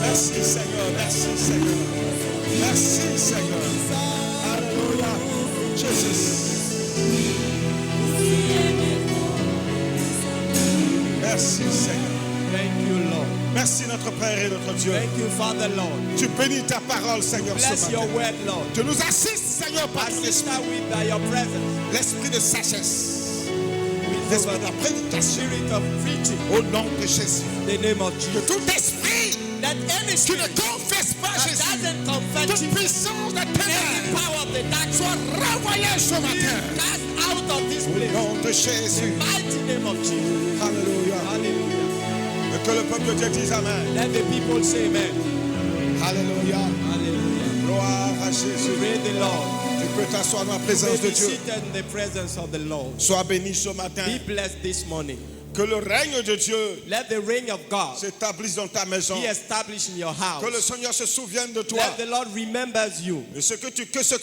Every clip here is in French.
Merci Seigneur, merci Seigneur, merci Seigneur. Alléluia, Jésus. Merci Seigneur. Thank you, Lord. Merci notre Père et notre Dieu. Thank you, Father, Lord. Tu bénis ta parole, Seigneur, Bless ce your matin. word, Lord. Tu nous assistes, Seigneur, par ton Assist esprit. us with your presence. L'esprit de sagesse, With l'esprit de the la prédication. spirit of preaching. Au nom de Jésus. In the name of Que Jesus. tout esprit That any qui ne spirit confesse pas that Jésus, doesn't confess toute Jesus, puissance de any ténèbres, power of the dark soit renvoyée ce be matin. cast out of this Au place. nom de In Jésus. the mighty name of Jesus. Alléluia. Hallelujah. Et que le peuple de Dieu dise Amen. Let the people say amen. Alléluia. Hallelujah. Gloire à Jésus. Praise the Lord. Tu peux t'asseoir dans la May présence de be Dieu. seated in the presence of the Lord. Sois béni ce matin. Be blessed this morning. Que le règne de Dieu Let the reign of God s'établisse dans ta maison. be established in your house. Que le Seigneur se souvienne de toi. Let the Lord remembers you Et ce que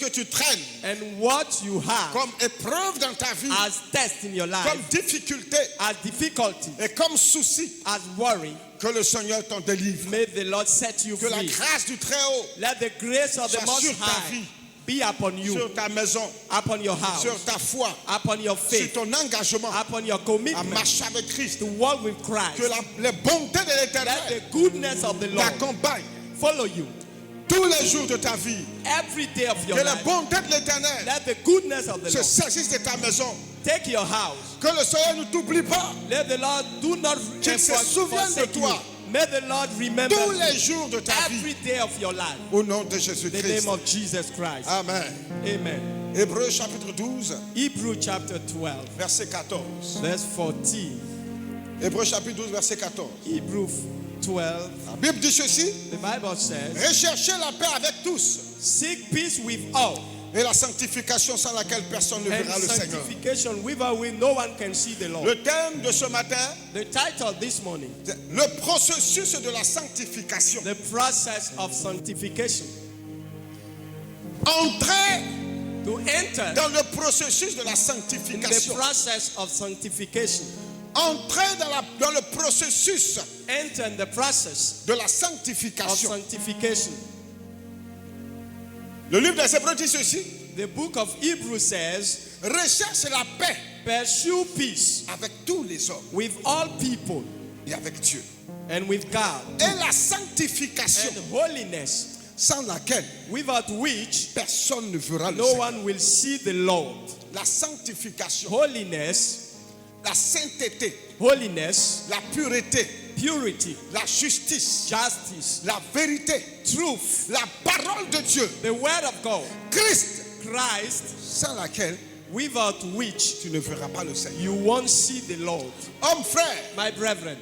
tu traînes and what you have comme épreuve dans ta vie, as test in your life, comme difficulté as difficulty, et comme souci, as worry. que le Seigneur t'en délivre. May the Lord set you Que la free. grâce du Très-Haut Let the grace of the soit Most sur ta High vie, be upon you, sur ta maison, upon your house, sur ta foi, upon your sur faith, ton engagement upon your à commitment marcher avec Christ. to walk with Christ. Que les bontés de Let l'Éternel the goodness of the Lord t'accompagnent follow you tous les jours de ta vie. every day of your Que les life. bontés de l'Éternel Let the goodness of the se Lord saisissent de ta maison. take your house. Que le Seigneur ne t'oublie pas Let the Lord do not Qu'il se souvienne de forsake you. toi May the Lord remember tous you les jours de ta vie. every day of your life. Au nom de In the Jésus-Christ. name of Jesus Christ. Amen. Amen. Hébreux chapitre 12, Hebrew chapter 12, verset 14. verse 14. Hébreux chapitre 12, verset 14. Hebrew 12. La Bible dit ceci: The Bible says, recherchez la paix avec tous seek peace with all, et la sanctification sans laquelle personne ne and verra le Seigneur. sanctification without which no one can see the Lord. Le thème de ce matin, The title this morning, le processus de la sanctification. the process of sanctification. Entrer To enter dans le processus de la in the sanctification. process of sanctification. Entrer dans le processus Enter in the process de la of sanctification. sanctification. Le livre des Hébreux dit ceci: The book of Hebrews says, recherche la paix pursue peace avec tous les hommes with all people et avec Dieu. and with God, Et la sanctification and holiness, sans laquelle without which personne ne verra le no Seigneur. one will see the Lord. La sanctification, Holiness, la sainteté, holiness, la pureté, purity, la justice, justice, la vérité, truth, la parole de Dieu, the word of God, Christ, Christ, sans laquelle without which tu ne verras pas le Seigneur. you won't see the Lord. Homme, frère, My brethren,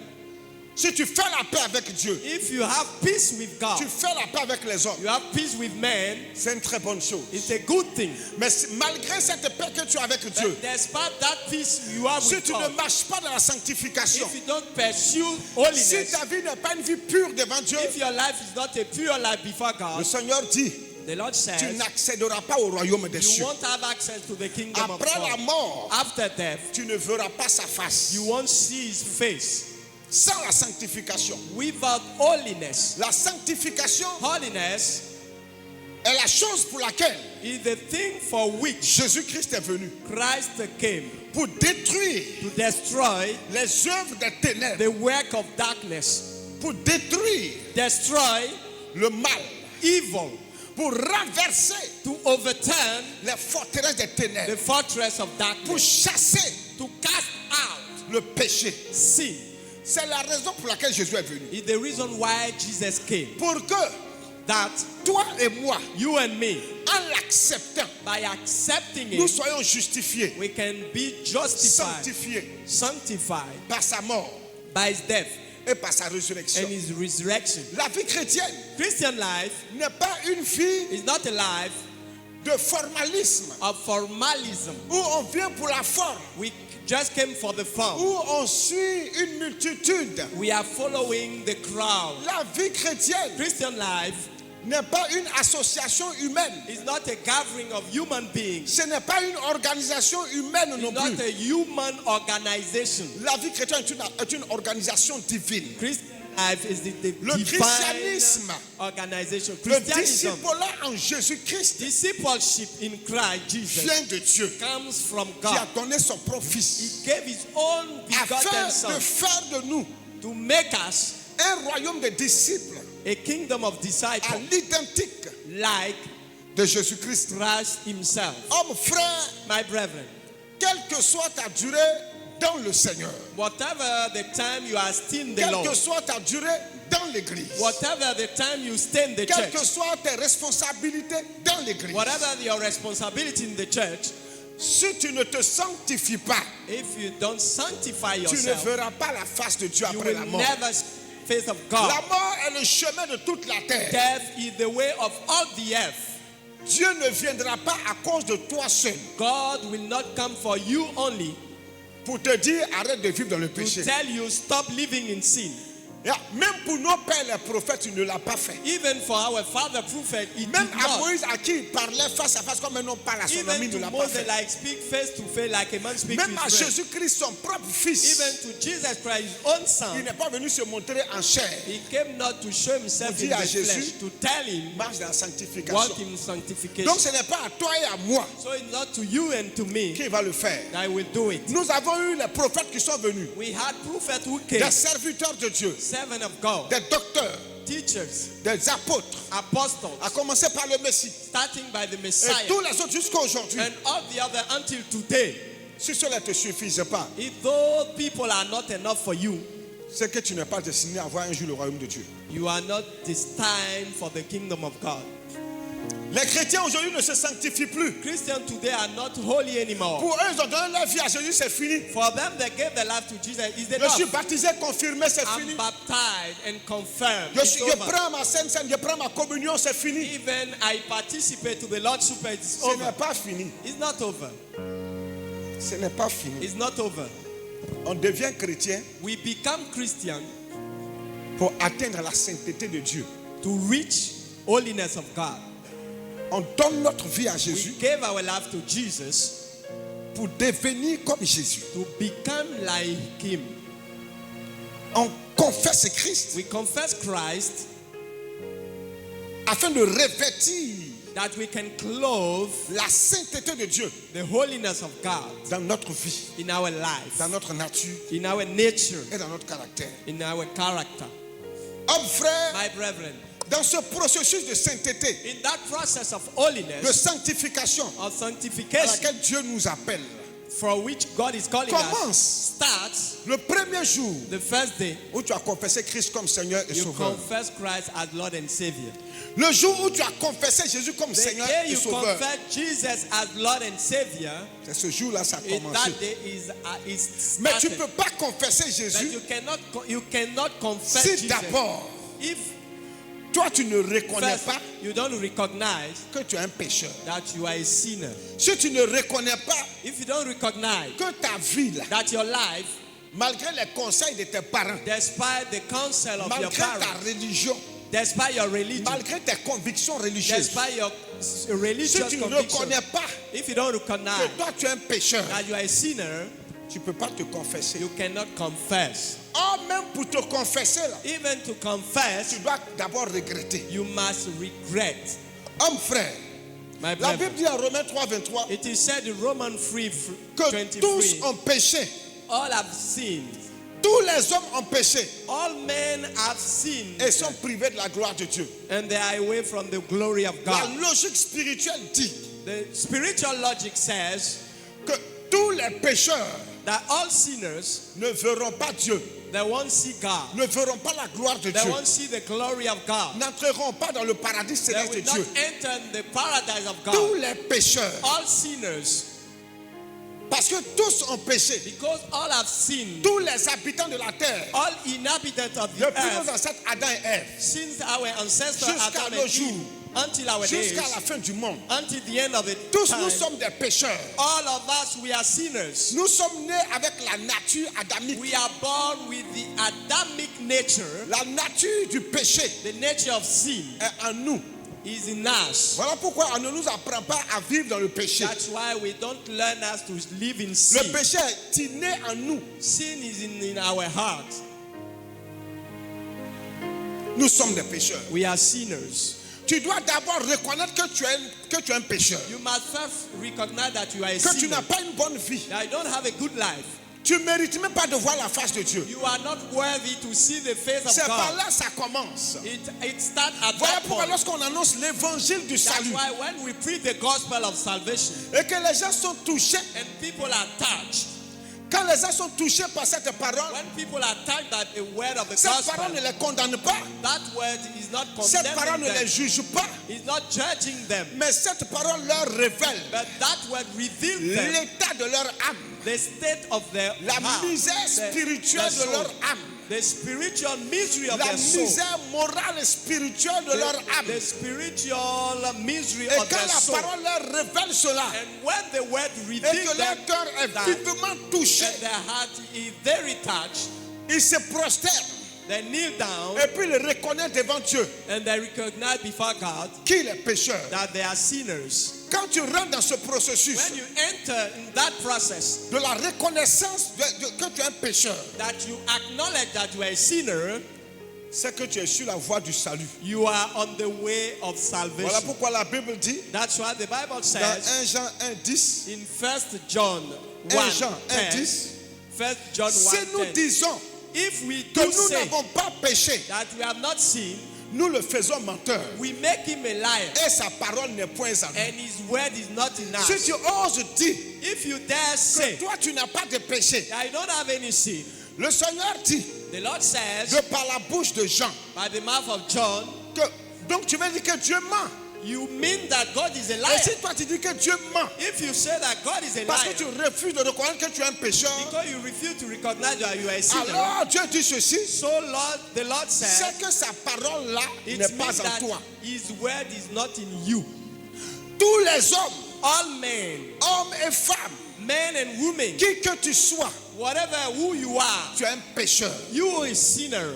si tu fais la paix avec Dieu, if you have peace with God, tu fais la paix avec les hommes, you have peace with men, c'est une très bonne chose. it's a good thing. Mais malgré cette paix que tu as avec Dieu, But despite that peace you have si with tu ne God, marches pas dans la sanctification, if you don't pursue si holiness, ta vie n'est pas une vie pure devant Dieu, if your life is not a pure life before le God, Seigneur dit, the Lord tu says n'accéderas pas au royaume des you cieux. won't have access to the kingdom of Après la God. mort, After death, tu ne verras pas sa face. you won't see his face. Sans la sanctification. Without holiness, La sanctification holiness est la chose pour laquelle is the thing for which Jésus-Christ est venu. Christ came Pour détruire to destroy les œuvres des ténèbres. the work of darkness, Pour détruire destroy le mal. evil, Pour renverser to overturn les forteresses des the ténèbres. fortress of Pour darkness, chasser to cast out le péché. sin. C'est la raison pour laquelle Jésus est venu. Is the reason why Jesus came. Pour que That toi et moi, you and me, en l'acceptant, by accepting nous it, soyons justifiés, we can be justified, sanctifiés sanctified par sa mort. by his death. et par sa résurrection. and his resurrection. La vie chrétienne Christian life n'est pas une vie is not a life de formalisme of formalism. où on vient pour la forme, We just came for the fun. où on suit une multitude. We are following the crowd. La vie chrétienne Christian life n'est pas une association humaine. is not a gathering of human beings. Ce n'est pas une organisation humaine non It's not plus. a human organization. La vie chrétienne est une organisation divine. Christian life is the Le divine christianisme, organization. le Christianism, disciple en Jésus-Christ discipleship in Christ Jesus vient de Dieu comes from qui a God. donné son propre Fils He gave his own begotten afin de son faire de nous to make us un royaume de disciples a kingdom of à disciples l'identique like de Jésus-Christ. Christ himself. Hommes, frères, My brethren, quelle que soit ta durée dans le Seigneur, whatever the time you are still in the quelle Lord, que soit ta durée dans l'église, whatever the time you stay in the quelles que church, soient tes responsabilités dans l'église, whatever your responsibility in the church, si tu ne te sanctifies pas, if you don't sanctify tu ne yourself, verras pas la face de Dieu you après will la mort. never face of God. La mort est le chemin de toute la terre. Death is the way of all the earth. Dieu ne viendra pas à cause de toi seul God will not come for you only pour te dire arrête de vivre dans le to péché. tell you stop living in sin. Yeah, même pour nos pères les prophètes, tu ne l'as pas fait. Even for our father prophet, he Même did à not. Moïse à qui il parlait face à face comme un homme parle à son ami, Even il ne to l'a pas Moses, fait. like speak face to face, like a man speaks to Même à his friend. Jésus-Christ, son propre fils, Even to Jesus Christ, his own il son, n'est pas venu se montrer en chair. he came not to show himself Pour in dire à the Jésus, flesh, to tell him Marche dans la sanctification. walk in sanctification. Donc ce n'est pas à toi et à moi So it's not to you and to me qui va le faire. that I will do it. Nous avons eu les prophètes qui sont venus, We had prophets who came, des serviteurs de Dieu, servants of God, des docteurs, teachers, des apôtres, apostles, à commencer par le Messie. starting by the Et Messiah, tous les autres jusqu'à aujourd'hui. and all the other until today. Si cela ne te suffisait pas, If those people are not enough for you, c'est que tu n'es pas destiné à voir un jour le royaume de Dieu. you are not destined for the kingdom of God. Les chrétiens aujourd'hui ne se sanctifient plus. Christians today are not holy anymore. Pour eux, ils ont donné leur vie à Jésus, c'est fini. For them, they gave their life to Jesus. Is Je suis enough? baptisé, confirmé, c'est I'm fini. baptized and confirmed. Je It's over. prends ma sainte scène, je prends ma communion, c'est fini. Even I participate to the Lord's Supper. It's Ce n'est over. pas fini. It's not over. Ce n'est pas fini. It's not over. On devient chrétien We become Christian pour atteindre la sainteté de Dieu. to reach holiness of God. On donne notre vie à We Jésus gave our life to Jesus pour devenir comme Jésus. to become like Him. On confesse Christ We confess Christ afin de revêtir that we can clothe la sainteté de Dieu the holiness of God dans notre vie, in our life, dans notre nature in our nature, et dans notre caractère. in our character. Hommes, frères, My brethren, dans ce processus de sainteté, in that process of de holiness, sanctification of à sanctification, laquelle Dieu nous appelle, for which God is calling us, commence starts le premier jour the first day où tu as confessé Christ comme Seigneur et you Sauveur. confess Christ as Lord and Savior. Le jour où tu as confessé Jésus comme The Seigneur day et you Sauveur, confess Jesus as Lord and Savior, c'est ce jour-là ça a commencé. that day is Mais tu started. ne peux pas confesser But Jésus you cannot confess si Jesus d'abord if toi tu ne reconnais first pas you don't recognize que tu es un pécheur. that you are a sinner. Si tu ne reconnais pas If you don't recognize que ta vie là, that your life, malgré les conseils de tes parents, despite the counsel of your malgré ta parents, religion, despite your religion, malgré tes convictions religieuses, despite your si religious tu ne conviction, reconnais pas if you don't que recognize toi tu es un pécheur, that you are a sinner, tu ne peux pas te confesser. you cannot confess. Or même pour te confesser là, Even to confess, tu dois d'abord regretter. you must regret. Homme frère, My la brother, Bible dit en Romains 3, 23 it is said in Romans 3, que tous 23, ont péché. all have sinned. Tous les hommes ont péché All men have sinned et sont privés de la gloire de Dieu. and they are away from the glory of La God. logique spirituelle dit The spiritual logic says que tous les pécheurs that all sinners, ne verront pas Dieu, they won't see God. ne verront pas la gloire de They Dieu, won't see the glory of God. n'entreront pas dans le paradis They céleste de will not Dieu. enter the paradise of Tous God. les pécheurs All sinners, Parce que tous ont péché. Because all have sinned. Tous les habitants de la terre, All inhabitants of the depuis nos earth, ancêtres Adam et Ève, since our ancestors Jusqu'à Adam nos and jours. Eve, until our days, jusqu'à la fin du monde, until the end of it, tous time, nous sommes des pécheurs. all of us, we are sinners. Nous sommes nés avec la nature adamique. We are born with the Adamic nature. La nature du péché The nature of sin est en nous. is in us. Voilà pourquoi on ne nous apprend pas à vivre dans le péché. That's why we don't learn us to live in Le sin. péché est inné en nous. Sin is in our heart. Nous sommes des pécheurs. We are sinners. Tu dois d'abord reconnaître que tu es un pécheur. You must first recognize that you are a Que tu sinner. n'as pas une bonne vie. That you don't have a good life. Tu ne mérites même pas de voir la face de Dieu. You are not worthy to see the face of C'est par God. là que ça commence. It starts at Voilà that pourquoi point. lorsqu'on annonce l'évangile du That's salut why when we preach the gospel of salvation et que les gens sont touchés, and people are touched, quand les gens sont touchés par cette parole, when people are touched by the word of the cette gospel, parole ne les condamne pas. that word is not Cette parole condemning ne les them. juge pas. It's not judging them. Mais cette parole leur révèle But that word reveals them l'état de leur âme, the state of their la heart, misère spirituelle de soul, leur âme, the spiritual misery of la their soul, misère morale et spirituelle de leur âme. the spiritual misery Et of quand their la soul. parole leur révèle cela, And when the word et reveals que leur them, cœur est that- vivement touché, and their heart is very touched, ils se prosternent they kneel down et puis ils reconnaissent devant Dieu and they recognize before God qu'il est pécheur. that they are sinners. Quand tu rentres dans ce processus When you enter in that process, de la reconnaissance que tu es un pécheur, that you acknowledge that you are a sinner, c'est que tu es sur la voie du salut. you are on the way of Voilà salvation. pourquoi la Bible dit That's why the Bible dans says 1 Jean 1:10, in 1 John 1 1, Jean 10, 1:10, 1 John si 1, nous 10, disons if we que do nous say n'avons pas péché, that we have not sinned, nous le faisons menteur we make him a liar, et sa parole n'est point à nous. and his word is not in Si us. tu oses dire If you dare que say toi tu n'as pas de péché, that you don't have any sin, le Seigneur dit the Lord says de par la bouche de Jean by the mouth of John, que donc tu veux dire que Dieu ment. you mean that God is a Et liar. si toi tu dis que Dieu ment If you say that God is a parce que liar, tu refuses de reconnaître que tu es un pécheur, because you refuse to recognize that you are a sinner, alors Dieu dit ceci, so Lord, the Lord says, c'est que sa parole là it n'est means pas en that toi. his word is not in you. Tous les hommes, All men, hommes et femmes, men and women, qui que tu sois, whatever who you are, tu es un pécheur. you are a sinner.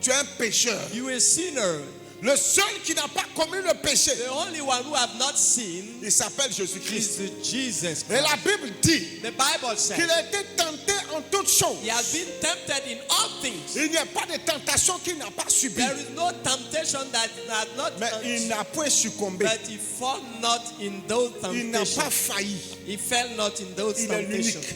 Tu es un pécheur. You are a sinner. Le seul qui n'a pas commis le péché, The only one who have not sinned il s'appelle Jésus-Christ. is Jesus Et Christ. la Bible dit The Bible says qu'il a été tenté en toutes choses. he has been tempted in all things. Il n'y a pas de tentation qu'il n'a pas subi. There is no temptation that has not Mais il n'a point succombé. but he fell not in those Il n'a pas temptations. failli. He fell not in those Il est temptations. l'unique.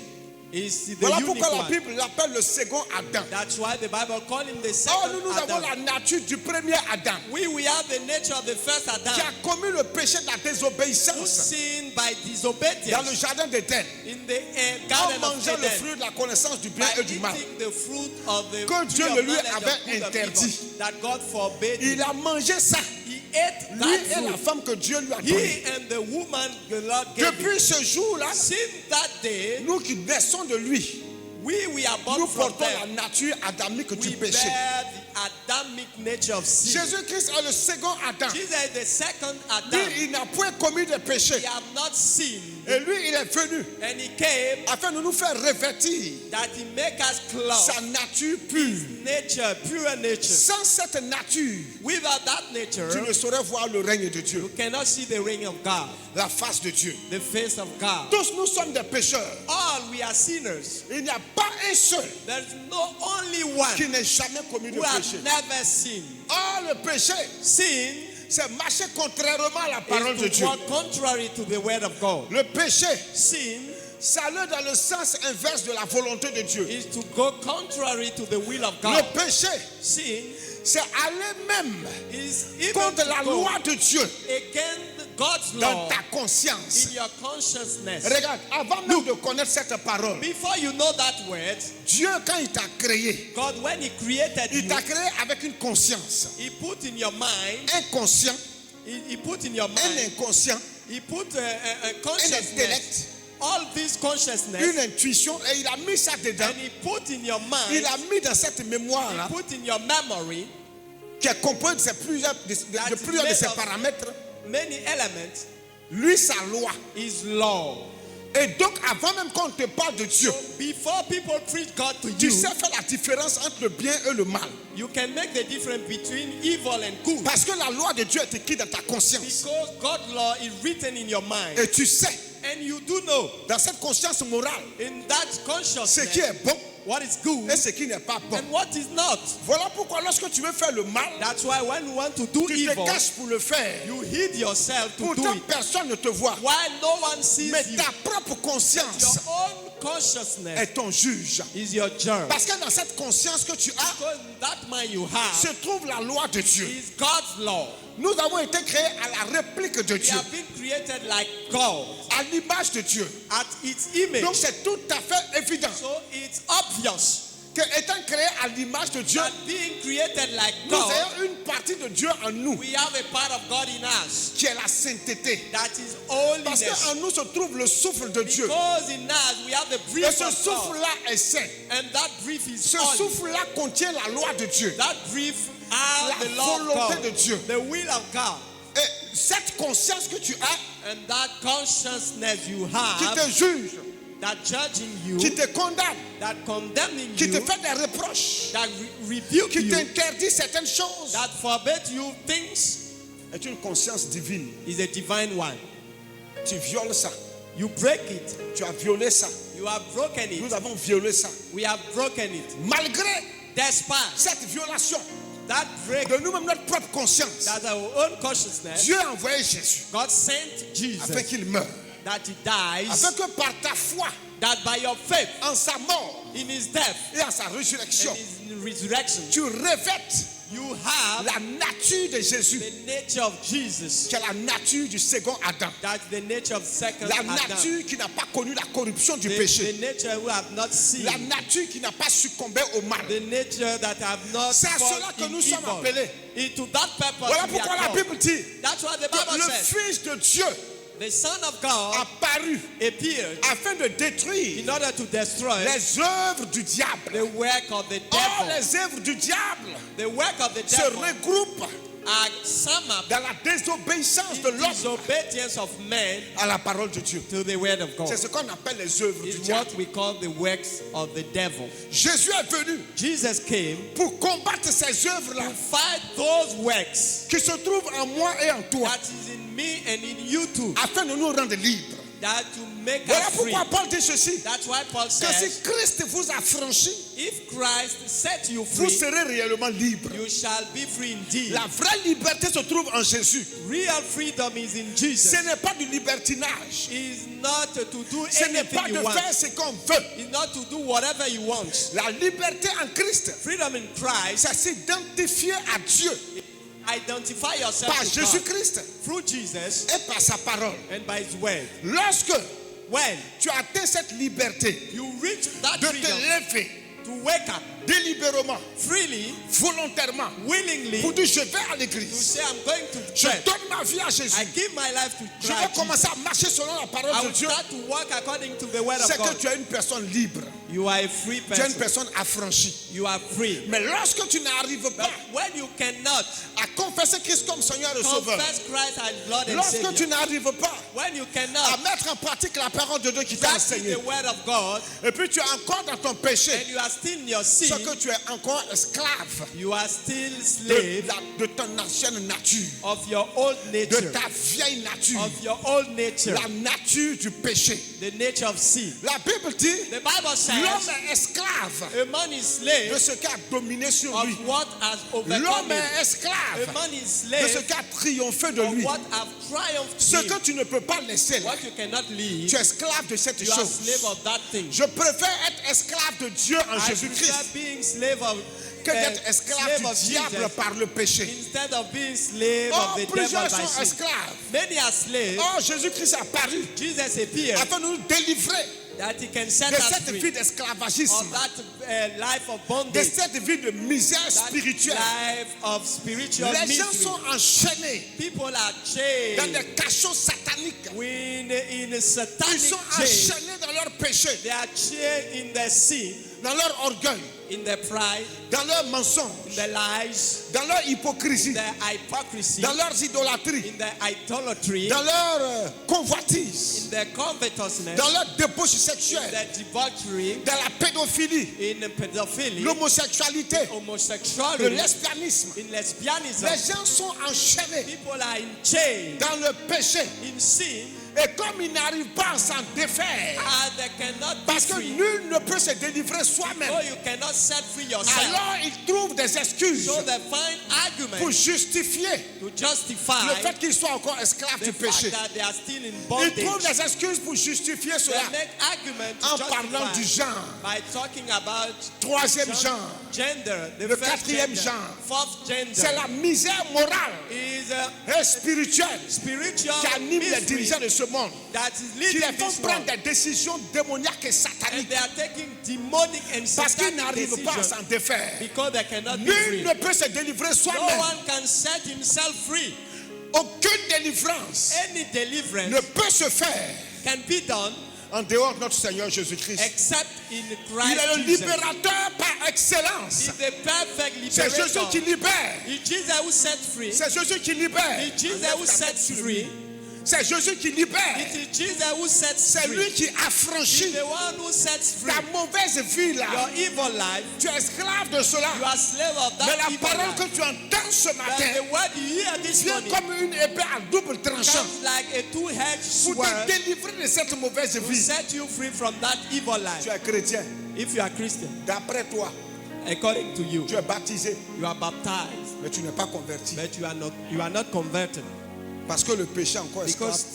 He's the Voilà unique pourquoi la one. Bible l'appelle le second Adam. That's why the Bible called him the Or second nous avons Adam. la nature du premier Adam We have the nature of the first qui Adam a commis le péché de la who désobéissance sinned by dans le disobedience jardin d'Éden in the en garden of mangeant le Eden fruit de la connaissance du bien by et du mal. eating the fruit of the Que tree Dieu of le lui knowledge of avait good and interdit. evil, that God forbade Il him. a mangé ça. He ate Lui that et la fruit. femme que Dieu lui a donnée. He and the woman the Lord gave him. Depuis ce jour-là, Since that day, nous qui naissons de lui, we are born nous from portons la them. nature adamique We du bear péché. the Adamic nature of sin. Jésus-Christ est le second Adam. Jesus is the second Lui, Adam. il n'a point commis de péché. He have not sinned, Et lui, il est venu and he came afin de nous faire revêtir that he make us clothe sa nature pure. nature, pure nature. Sans cette nature, Without that nature, tu ne saurais voir le règne de you Dieu, cannot see the ring of God, la face de Dieu. the face of God. Tous nous sommes des pécheurs. All we are sinners. Il n'y a pas un seul There is no only qui one n'ait jamais commis de who has péché. never sinned. Or, le péché, Sin c'est marcher contrairement à la parole de is to Dieu. walk contrary to the word of God. Le péché, Sin c'est aller dans le sens inverse de la volonté de Dieu. is to go contrary to the will of Le God. péché, Sin c'est aller même is even contre la to go loi de Dieu against God's dans law ta conscience. in your consciousness. Regarde, avant même de connaître cette parole, Before you know that word, Dieu, quand il t'a créé, God, when He created il you, t'a créé avec une conscience. He put in your mind, Inconscient, He put in your un mind, inconscient, He put a un consciousness, intellect all this consciousness, une intuition, et il a mis ça dedans. and he put in your mind, Il a mis dans cette mémoire-là, put in your memory qui est composée de plusieurs de ces paramètres, many elements, lui, sa loi. his law. Et donc, avant même qu'on te parle de Dieu, So before people preach God to tu you, sais faire la différence entre le bien et le mal. you can make the difference between evil and good. Parce que la loi de Dieu est écrite dans ta conscience. Because God's law is written in your mind. Et tu sais, And you do know, dans cette conscience morale, in that ce consciousness, qui est bon what is good et ce qui n'est pas bon. and what is not. Voilà pourquoi lorsque tu veux faire le mal, That's why when you want to do tu te evil, caches pour le faire. you hid yourself to do Pourtant, it. personne ne te voit. While no one sees Mais you, ta propre your conscience own consciousness est ton juge. is your judge. Parce que dans cette conscience que tu as, Because that mind you se have trouve la loi de Dieu. is God's law. Nous avons été créés à la réplique de We Dieu, have been created like God, à l'image de Dieu. at its image. Donc c'est tout à fait évident So it's obvious que étant créé à l'image de Dieu, that being created like nous God, avons une partie de Dieu en nous we have a part of God in us qui est la sainteté. that is Parce holiness. qu'en nous se trouve le souffle de Dieu. Because in us we have the Et breath ce of God, souffle-là est saint. and that breath is Ce holy. souffle-là contient la loi de Dieu. That breath has La the law of volonté God, de Dieu. the will of God, Et cette conscience que tu as, and that consciousness you qui have, te juge, that judging you, qui te condamne, that condemning qui te you, fait des reproches, that rebuke qui you, t'interdit certaines choses, that forbid you things, est une conscience divine. is a divine one. Tu violes ça. You break it. Tu as violé ça. You have broken Nous it. avons violé ça. We have broken it. Malgré Despite cette violation that break, de nous-mêmes, notre propre conscience, that our own consciousness, Dieu a envoyé Jésus God sent afin Jesus qu'il meure. that he dies, Afin que par ta foi that by your faith en sa mort in his death et en sa résurrection, and his resurrection, tu revêtes you have la nature de Jésus, the nature of Jesus, qui est la nature du second Adam. that's the nature of second La Adam, nature qui n'a pas connu la corruption du the péché. nature who have not seen, La nature qui n'a pas succombé au mal. the nature that have not C'est à fallen cela que in nous sommes evil. appelés. Into that purpose Voilà we are pourquoi la called. Bible dit That's what the que Bible le says. Fils de Dieu The Son of God apparut appeared afin de détruire in order to destroy les œuvres du diable. the work of the Or devil. les œuvres du diable The work of the se devil regroupent are summed up dans la désobéissance de in l'homme disobedience of man à la parole de Dieu. to the word of God. C'est ce qu'on appelle les œuvres du It's diable. what we call the works of the devil. Jésus est venu Jesus came pour combattre ces œuvres-là to fight those works qui se trouvent en moi et en toi, that is in me and in you too, afin de nous rendre libres. that to make Voilà us free. pourquoi Paul dit ceci, That's why Paul que si says, Christ vous a franchi, if Christ set you vous free, serez réellement libres. you shall be free indeed. La vraie liberté se trouve en Jésus. Real freedom is in Jesus. Ce n'est pas du libertinage. Is not to do Ce n'est pas anything de you want. faire ce qu'on veut. Is not to do whatever you want. La liberté en Christ, Freedom in Christ, c'est s'identifier à Dieu identify yourself par to God Jésus-Christ through Jesus et par sa parole. and by His word. Lorsque When tu atteins cette liberté you reach that de te freedom lever to wake up délibérément, freely, volontairement, willingly, pour dire je vais à to l'église, say, I'm going to je church. donne ma vie à Jésus, I give my life to je vais Christ. commencer à marcher selon la I parole de will Dieu, start to work according to the word c'est of God. que tu es une personne libre, You are a free tu es une person. personne affranchie. You are free. Mais lorsque tu n'arrives But pas when you cannot à confesser Christ comme Seigneur et Sauveur, confess Christ as Lord and lorsque tu Savior, n'arrives pas when you à cannot mettre en pratique la parole de Dieu qui t'a practice enseigné, the word of God, et puis tu es encore dans ton péché, and you are still in your c'est sin, que tu es encore esclave you are still de, slave de ton ancienne nature, of your old de nature, ta vieille nature, of your old nature, la nature du péché. the nature of sin. La Bible dit, The Bible l'homme says est esclave a man is de slave ce qui a dominé sur of lui. what has overcome L'homme him. est A esclave man is de ce slave qui a triomphé de of lui. what have triumphed Ce him. que tu ne peux pas laisser là, What you cannot leave, tu es esclave de cette you are chose. slave of that thing. Je préfère être esclave de Dieu en I prefer Jésus-Christ being slave of que d'être esclave slave of du diable Jesus par le péché. instead of being slave Oh, of the devil plusieurs by sont sin. esclaves. Many are slaves. Oh, Jésus-Christ a apparu Jesus appeared afin de nous délivrer that he can set de us cette free vie d'esclavagisme, of that life of de bondage, cette vie de misère that spirituelle. life of spiritual Les gens misery. sont enchaînés People are dans chained des cachots sataniques. in a Ils satanic sont chain. enchaînés dans leur péché, They are chained in their sin, dans leur orgueil, in their pride, dans leur in mensonge, their lies, dans leur in hypocrisie, their hypocrisy, dans leurs idolâtries, in their idolatry, dans leur convoitise, in their covetousness, dans leur débauche in sexuelle, their debauchery, dans la pédophilie, in pedophilia, l'homosexualité, le homosexuality, lesbianisme. in lesbianism. Les gens sont enchaînés People are in chains, dans le péché. in sin, Et comme ils n'arrivent pas à s'en défaire, and they cannot be parce que free. nul ne peut se délivrer soi-même, So you cannot set free yourself. alors ils trouvent des excuses So they find pour arguments justifier to justify le fait qu'ils soient encore esclaves the du péché. fact that they are still in Ils trouvent bondage. des excuses pour justifier They cela make argument en to parlant du justify genre, by talking about troisième genre. gender, the Le first quatrième gender, genre. fourth gender C'est la misère morale is et spirituelle spiritual qui anime les misery dirigeants de ce monde, that is qui leading les font this prendre world. des décisions démoniaques et And sataniques they are taking demonic and parce qu'ils satanic n'arrivent pas à decisions s'en défaire. because they cannot be Nul free. ne peut se délivrer No soi-même. one can set himself free. Aucune délivrance Any deliverance ne peut se faire can be done en dehors de notre Seigneur Jésus-Christ. except in Il est Christ le Jesus. libérateur par excellence. He's the perfect C'est Jésus qui liberator. libère. It's Jesus who set free. C'est Jésus qui libère. It's Jesus who sets free. C'est Jésus qui libère. It is Jesus who sets C'est lui free. qui He's affranchit the one who sets free. ta mauvaise vie là. Your evil life, Tu es esclave de cela. you are slave of Mais that la evil parole life. que tu entends ce But matin the word you hear this vient morning comme une épée à double tranchant comes like a two-edged pour sword te délivrer de cette mauvaise to vie. set you free from that evil life. Tu es chrétien. If you are Christian, D'après toi, according to you, tu es baptisé, you are baptized, mais tu n'es pas converti. but you are not converted Parce que le péché encore est Because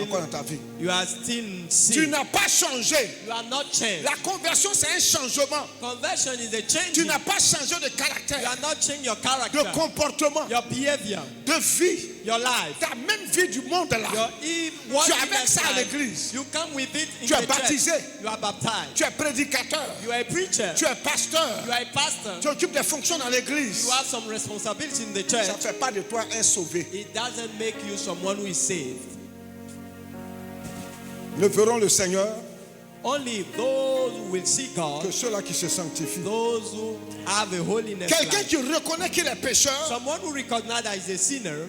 encore dans ta vie. you are still in Tu sin. n'as pas changé. You are not changed. La conversion, c'est un changement. Conversion is a change. Tu You n'as pas changé de caractère, are not changing your de character, comportement, your behavior, de vie. your life, Ta même vie du monde là. your Tu es avec ça à life. l'église. You come with it in Tu es the baptisé. church. You are baptized. Tu es prédicateur. You are a preacher. Tu es pasteur. You are a pastor. Tu occupes des fonctions dans l'église. You have some responsibility in the Ça church. ne fait pas de toi un sauvé. It doesn't make you someone who is saved. Ne verront le Seigneur Only those who will see God, que ceux-là qui se sanctifient. those who have a holiness Quelqu'un life. qui reconnaît qu'il est pécheur, Someone who recognizes that he's a sinner,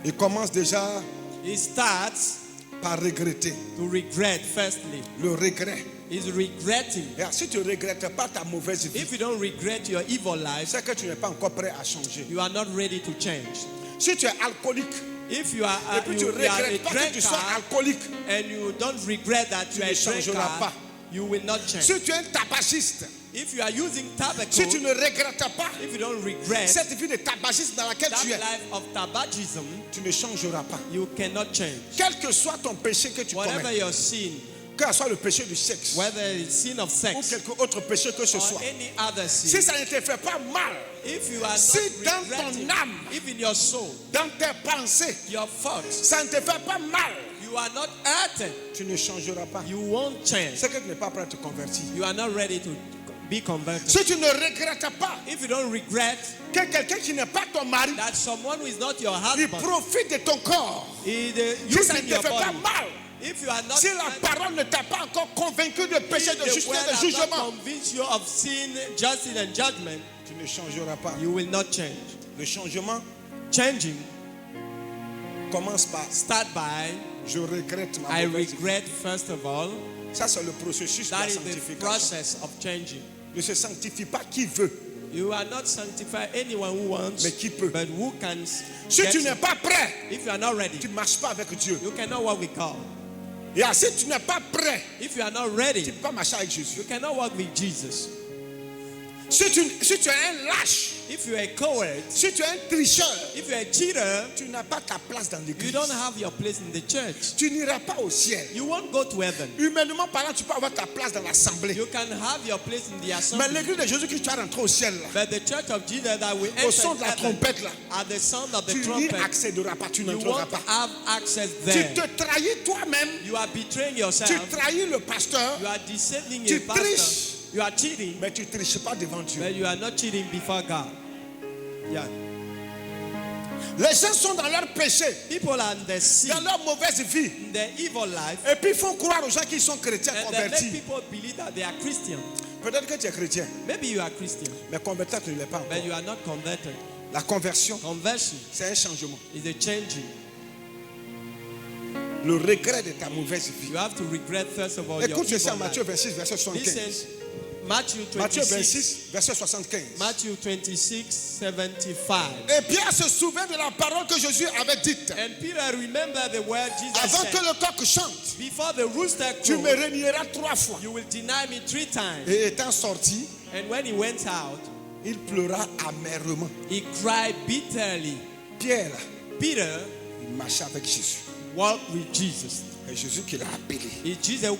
il commence déjà he starts par regretter. to regret firstly. Le regret. He's regretting. Et si tu ne regrettes pas ta mauvaise vie, If you don't regret your evil life, c'est que tu n'es pas encore prêt à changer. you are not ready to change. Si tu es alcoolique If you are, et puis tu ne you are a regrettes pas que tu sois drinker alcoolique, and you don't regret that you ne are a changeras drinker, pas. you will not change. si tu es un tabagiste, If you are using tobacco, si tu ne regrettes pas if you don't regret cette vie de tabagisme dans laquelle that tu es, life of tabagism, tu ne changeras pas. you cannot change. Quel que soit ton péché que tu Whatever commets, your sin, que ce soit le péché du sexe whether it's sin of ou sex quelque autre péché que ce or soit, any other si sin, ça ne te fait pas mal, if you are si not dans ton regretting, âme, if in your soul, dans tes pensées, your thoughts, ça ne te fait pas mal, you are not hurting, tu ne changeras pas. you won't change. C'est que tu n'es pas prêt à te convertir. You are not ready to be converted. Si tu ne regrettes pas If you don't regret que quelqu'un qui n'est pas ton mari, that someone who is not your il husband profite de ton corps, is si ça ne using te your fait pas body, mal, if you are not si la parole ne t'a pas encore convaincu de péché, de if the justice, word de has not jugement, convinced you of sin, justice and judgment, tu ne changeras pas. you will not change. Le changement Changing commence par start by je regrette ma I mauvaise vie. regret first of all. Ça, c'est le processus de la That is the sanctification. process of changing. Ne se sanctifie pas qui veut, You are not sanctify anyone who wants, mais qui peut. but who can. Si get tu it. n'es pas prêt, If you are not ready, tu ne marches pas avec Dieu. you cannot walk with God. Et si tu n'es pas prêt, If you are not tu ready, ne peux pas marcher avec you Jésus. cannot walk with Jesus. Si tu es un lâche, If you are a coward, si tu es un tricheur, if you are a cheater, tu n'as pas ta place dans you l'église. don't have your place in the church. Tu n'iras pas au ciel. You won't go to heaven. Humainement parlant, tu peux avoir ta place dans l'assemblée. You can have your place in the Mais assembly. l'église de Jésus-Christ, tu vas rentrer au ciel là. But the church of Jesus that will Au son de enter la heaven, trompette là. at the sound of the Tu n'y trumpet, accéderas pas, tu you n'entreras won't pas. have access Tu there. te trahis toi-même. You are betraying Tu yourself. trahis le pasteur. You are deceiving Tu your pastor. triches. You are cheating, Mais tu ne triches pas devant Dieu. but you are not cheating before God. Yeah. Les gens sont dans leur péché, People are in the sin, dans leur mauvaise vie. in their evil life, Et puis ils font croire aux gens qu'ils sont chrétiens and they make convertis. people believe that they are Christian. Peut-être que tu es chrétien, Maybe you are Christian, mais converti, tu ne l'es pas but encore. you are not converted. La conversion, Conversion c'est un changement. is a changing. Le regret de ta mauvaise vie. You have to regret first of all your Écoute ceci en evil Matthieu life. 26, verset 75. Listen, Matthew Matthieu 26, 26, verset 75. Matthew 26, 75. Et Pierre se souvint de la parole que Jésus avait dite. And Peter remembered the word Jesus Avant que said, le coq chante, before the rooster tu me crows, renieras 3 fois. you will deny me 3 times. Et étant sorti, And when he went out, il pleura amèrement. he cried bitterly. Pierre, Peter il marchait avec Jésus. walked with Jesus. Et Jésus qui l'a appelé. It's Jesus,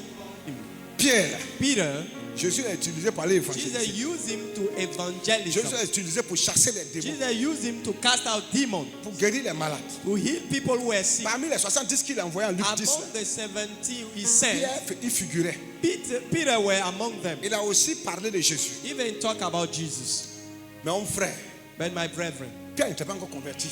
Pierre, Peter, Jésus l'a utilisé pour aller Jesus évangéliser. used him to evangelism. Jésus l'a utilisé pour chasser les démons, Jesus used him to cast out demons, pour guérir les malades. to heal people who were sick. Parmi les 70 qu'il a envoyés en Luc 10, là, Among the 70 he sent, Pierre, il figurait. Peter were among them. Il a aussi parlé de Jésus. Even talk about Jesus. Mais mon frère, But my brethren, Pierre n'était pas encore converti.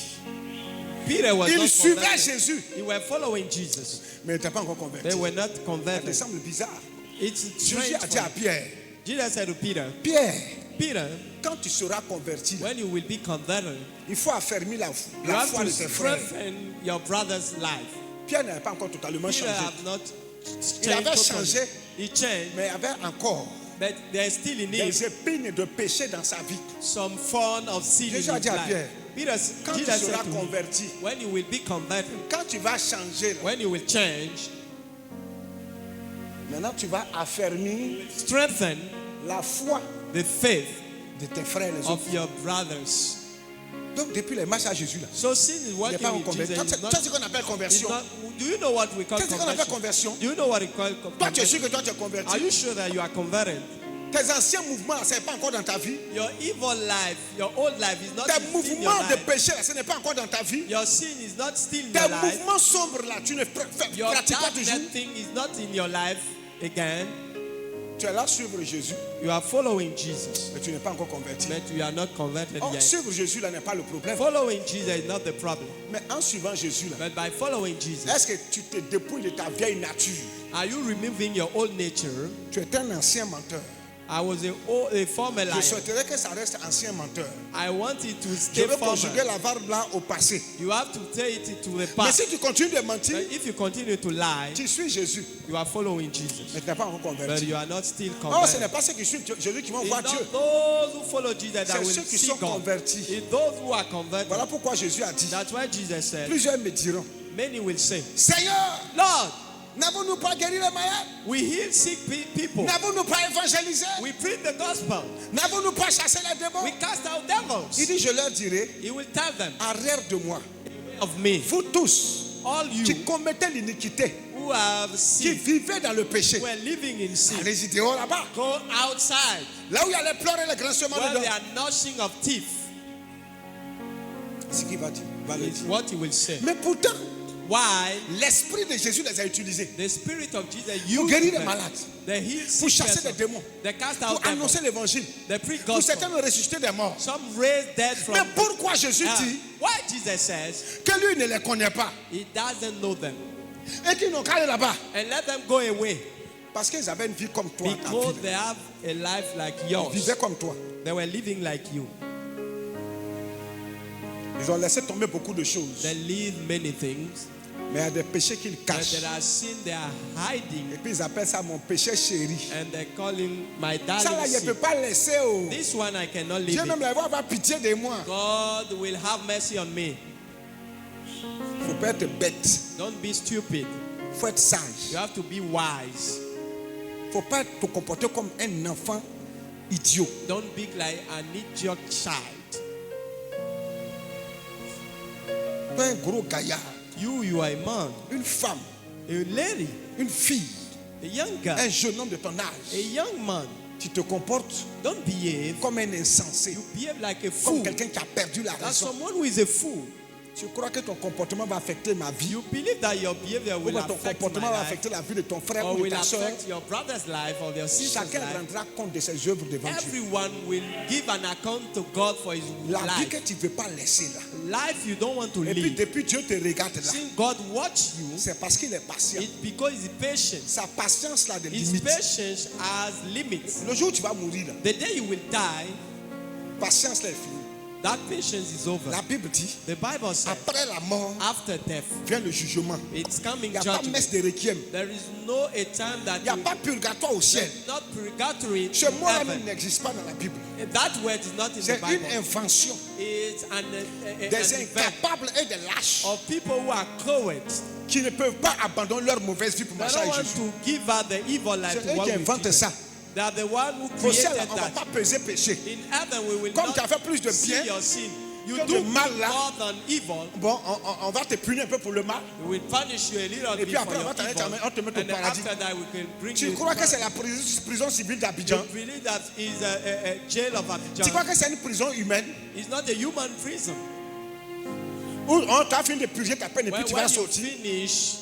Peter was Il not suivait converted. Jésus, They were following Jesus. mais il n'était pas encore converti. They were not Ça te converted. semble bizarre. It's Jésus strange. a dit à for- Pierre, Jesus said to Peter, Pierre, Peter, quand tu seras converti, when you will be converted, il faut affermir la you have foi to de tes frères. strengthen your brother's life. Pierre n'avait pas encore totalement Peter changé. have not Il changed avait totally. changé, He changed, mais il avait encore but there's still in him des épines de péché dans sa vie. some form of sin in his Jésus a dit à life. Pierre, Peter, quand tu Jesus seras said to him, converti, when you will be converted, quand tu vas changer, là, when you will change, maintenant tu vas affermir strengthen la foi the faith de tes frères les of autres. your brothers. Donc depuis les marches à Jésus là, So sin is il n'est working pas with converti. Jesus. Tu sais ce qu'on appelle It's conversion. not, do you know what we call Qu'est-ce qu'on appelle conversion? conversion? Do you know what we call Toi tu es sûr conversion? que toi tu es Are converti. you sure that you are converted? Tes anciens mouvements là, ce n'est pas encore dans ta vie. Your evil life, your old life is not Tes still in your mouvements de life. péché là, ce n'est pas encore dans ta vie. Your sin is not still in Tes your life. mouvements sombres là, tu ne Your pratiques pas toujours. darkness thing is not in your life again. Tu es là suivre Jésus, You are following Jesus, mais tu n'es pas encore converti. but you are not converted Or, yet. suivre Jésus là n'est pas le problème. Following Jesus is not the problem. Mais en suivant Jésus là, But by following Jesus, est-ce que tu te dépouilles de ta vieille nature? are you removing your old nature? Tu es un ancien menteur. I was a former Je liar. souhaiterais que ça reste ancien menteur. I want it to Je stay veux conjuguer former. la barbe blanc au passé. You have to take it to the Mais past. si tu continues de mentir, But if you continue to lie, tu suis Jésus, you are following Jesus. mais tu n'es pas encore But converti. you are not still Oh, ce converted. n'est pas ceux qui suivent Jésus qui vont It's voir not Dieu. those who follow Jesus that C'est will ceux qui see sont God. convertis. It's those who are converted. Voilà pourquoi Jésus a dit, That's why Jesus said, plusieurs me diront, many will say, Seigneur, Lord, n'avons-nous pas guéri les malades? we heal sick people. N'avons-nous pas évangélisé? We preach the gospel. N'avons-nous pas chassé les démons? We cast out Il devils. dit, je leur dirai, He will tell them arrière de moi, of me, vous tous all you qui commettez l'iniquité, who have qui sinned, vivez dans le péché, who are living in sin, allez-y dehors là-bas. go outside Là où il y a les pleurs et les grincements de where dents. they are gnashing of teeth. C'est ce qu'il va dire. Va le Is dire. what he will say. Mais pourtant, Why? l'esprit de Jésus les a utilisés The spirit of Jesus pour used guérir les them. malades, They heal pour sick chasser des persons. démons, They cast pour out devils. annoncer l'évangile, They preach pour gospel. certains ressusciter des morts. Some raised dead from. Mais pourquoi Jésus dit Why Jesus says que lui ne les connaît pas he doesn't know them et qu'ils n'ont qu'à aller là-bas? and let them go away Parce qu'ils avaient une vie comme toi. ta because vie. they have a life like Ils yours. vivaient comme toi. They were living like you. Ils ont laissé tomber beaucoup de choses. They live many things, Mais il y a des péchés qu'ils but cachent. there are sin they are hiding Et puis ils appellent ça mon péché chéri. and they call him my Ça là, darling je ne peux sin. pas laisser. Oh. This one I cannot Dieu live même it. va avoir pitié de moi. God will have mercy on me. Il ne faut pas être bête. Don't be stupid. Il faut être sage. You have to be wise. Il ne faut pas te comporter comme un enfant idiot. Don't be like an idiot child. Toi, un gros gaillard, You are a man, une femme, a lady, une fille, a young girl, un jeune homme de ton a âge. young man. Tu te comportes Don't behave. comme un insensé, You behave like a comme fool. quelqu'un qui a perdu la That's raison. someone who is a fool. Tu crois que ton comportement va affecter ma vie, You believe that your behavior ou will bien ton affect my comportement va life, affecter la vie de ton frère or ou de will ta soeur. affect your brother's life or your sister's Chacun life. rendra compte de ses œuvres devant Dieu. Everyone will give an account to God for his La vie que life. tu ne veux pas laisser là. Life you don't want to Et puis live. depuis Dieu te regarde là. Seeing God watch you, C'est parce qu'il est patient. it's because he's patient. Sa patience là des His limites. patience has limits. Le jour où tu vas mourir là, The day you will die, patience là est finie. that patience is over. La Bible dit, The Bible says, après la mort after death, vient le jugement. it's Il coming n'y a pas messe judgment. de requiem. There is no a time that Il n'y a you, pas purgatoire au ciel. there's not purgatory in Ce mot-là même heaven. n'existe pas dans la Bible. That word is not in the C'est une Bible. invention It's an des event incapables et des lâches of people who are cowards. qui ne peuvent pas abandonner leur mauvaise vie pour They marcher don't avec want Jésus. to give up the evil life C'est to eux walk qui with inventent Jesus. ça. They are the one who Au ciel, created on ne va that. pas peser péché. In heaven, we will Comme not tu as fait plus de see bien, your sin. You que do de mal là. more than evil. Bon, on va te punir un peu pour le mal. We will punish you a little Et bit puis for après, on your va evil. on te met au And then paradis. after that, we can bring Tu you crois to que c'est paradise. la prison civile You d'Abidjan? believe that is a jail of Tu crois Abidjan. que c'est une prison humaine? It's not a human prison. Où on t'a fini de purger ta peine et puis When tu vas you sortir? finish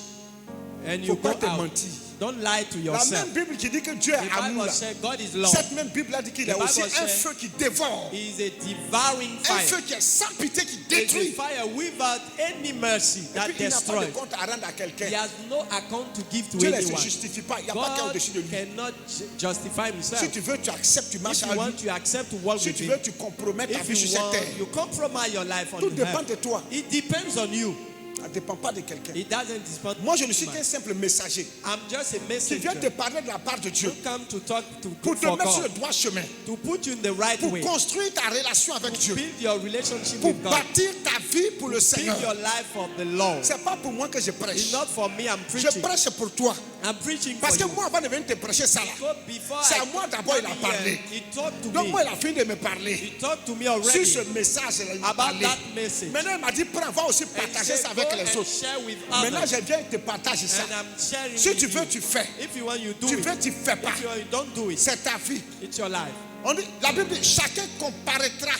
and Faut you go pas te out, mentir. don't lie to La yourself. même Bible qui dit que Dieu The est amour, Bible là, says God is love. cette même Bible a dit qu'il y a The aussi Bible un says- feu qui dévore, He is a devouring un fire. feu qui est sans pitié, qui It's a détruit. fire without any mercy Et that puis il n'a pas destroys. de compte à rendre à He quelqu'un. has no account to give to Dieu ne se anyone. justifie pas. Il n'y a pas qu'un God au-dessus de lui. cannot justify himself. Si tu veux, tu acceptes, tu marches If you avec want, lui. you accept to walk Si with tu him. veux, tu compromets ta If vie sur you cette want, terre. you compromise your life on Tout the dépend earth. de toi. It depends on you. Ça ne dépend pas de quelqu'un. It doesn't depend. Moi, je ne suis qu'un simple messager I'm just a qui vient te messenger parler de la part de Dieu who come to talk to pour te for mettre sur le God, droit chemin, to put you in the right pour way, construire ta relation avec Dieu, build your relationship pour with God, bâtir ta vie pour le build Seigneur. your life for the Lord. C'est pas pour moi que je It's prêche. not for me. I'm Je preaching. prêche pour toi. I'm preaching for Parce que you. moi, avant de venir te prêcher ça là, So before c'est I à moi d'abord il a come parlé. here, he talked to Donc me. moi, il a fini de me parler He talked to me sur already ce message. Il m'a about parlé. that message. Maintenant, il m'a dit, prends, va aussi And he partager said, ça go avec les and autres. share with Maintenant, others. je viens te partager ça. And I'm sharing Si with tu veux, you. tu fais. If you want, you do Tu it. veux, tu fais pas. If you don't do it, C'est ta vie. it's your life. On dit, la Bible dit, chacun comparaîtra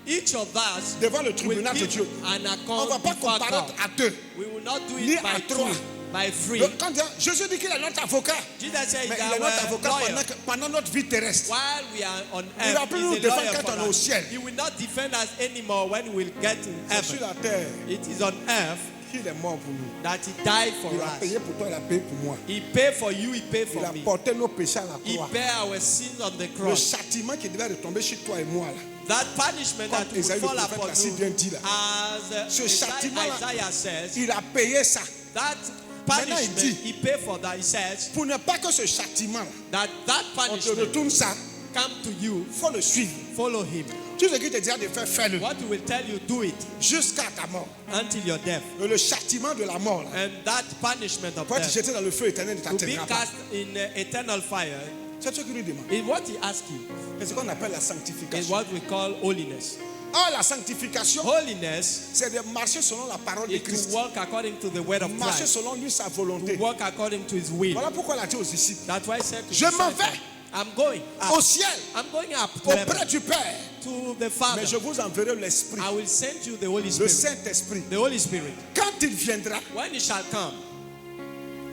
Each of us devant le will tribunal de give Dieu. an On ne va account pas before comparaître God. à deux. We will not do Ni it à by trois. two, by three. Donc, quand Jésus dit qu'il est notre avocat, Jesus said mais that il est notre our avocat lawyer, pendant notre vie terrestre. while we are on Il va earth, plus he's nous a défendre lawyer quand on est for au us. ciel. He will not defend us anymore when we'll get in C'est sur heaven. la terre It is on earth qu'il est mort pour nous. that he died for Il a us. payé pour toi, il a payé pour moi. He paid for you, he paid Il for a me. porté nos péchés à la He croix. paid our sins on the Le cross. châtiment qui devait retomber sur toi et moi, là, That punishment that Comme will Esaïe le fall prophète upon l'a si you, bien dit là. as Ce châtiment-là, Isaiah says, il a payé ça. that Maintenant, il punishment dit, he paid for that. He says pour ne pas que ce châtiment, that that on te punishment retourne ça, come to you. il faut le suivre. Follow him. Tout ce qui te dira de faire, fais-le. What he will tell you, do it Jusqu'à ta mort. until your death. Et le châtiment de la mort, là, And that punishment of pour être death jeté dans le feu éternel, ne to be t'atteindra pas. cast in eternal fire C'est ce qu'il lui demande. is what he asks you. C'est ce qu'on appelle la Is sanctification. what we call holiness. Or, la sanctification, Holiness c'est de marcher selon la parole de is to Christ. walk according to the word of Marcher Christ. selon lui, sa To volonté. walk according to his will. Voilà pourquoi il a dit aux disciples, That's why I said to Je m'en disciples, vais. I'm going au up. ciel, I'm going up to heaven, auprès du Père, to the Father. mais je vous enverrai l'Esprit, I will send you the Holy le Spirit. Saint-Esprit. The Holy Spirit. Quand il viendra, When he shall come,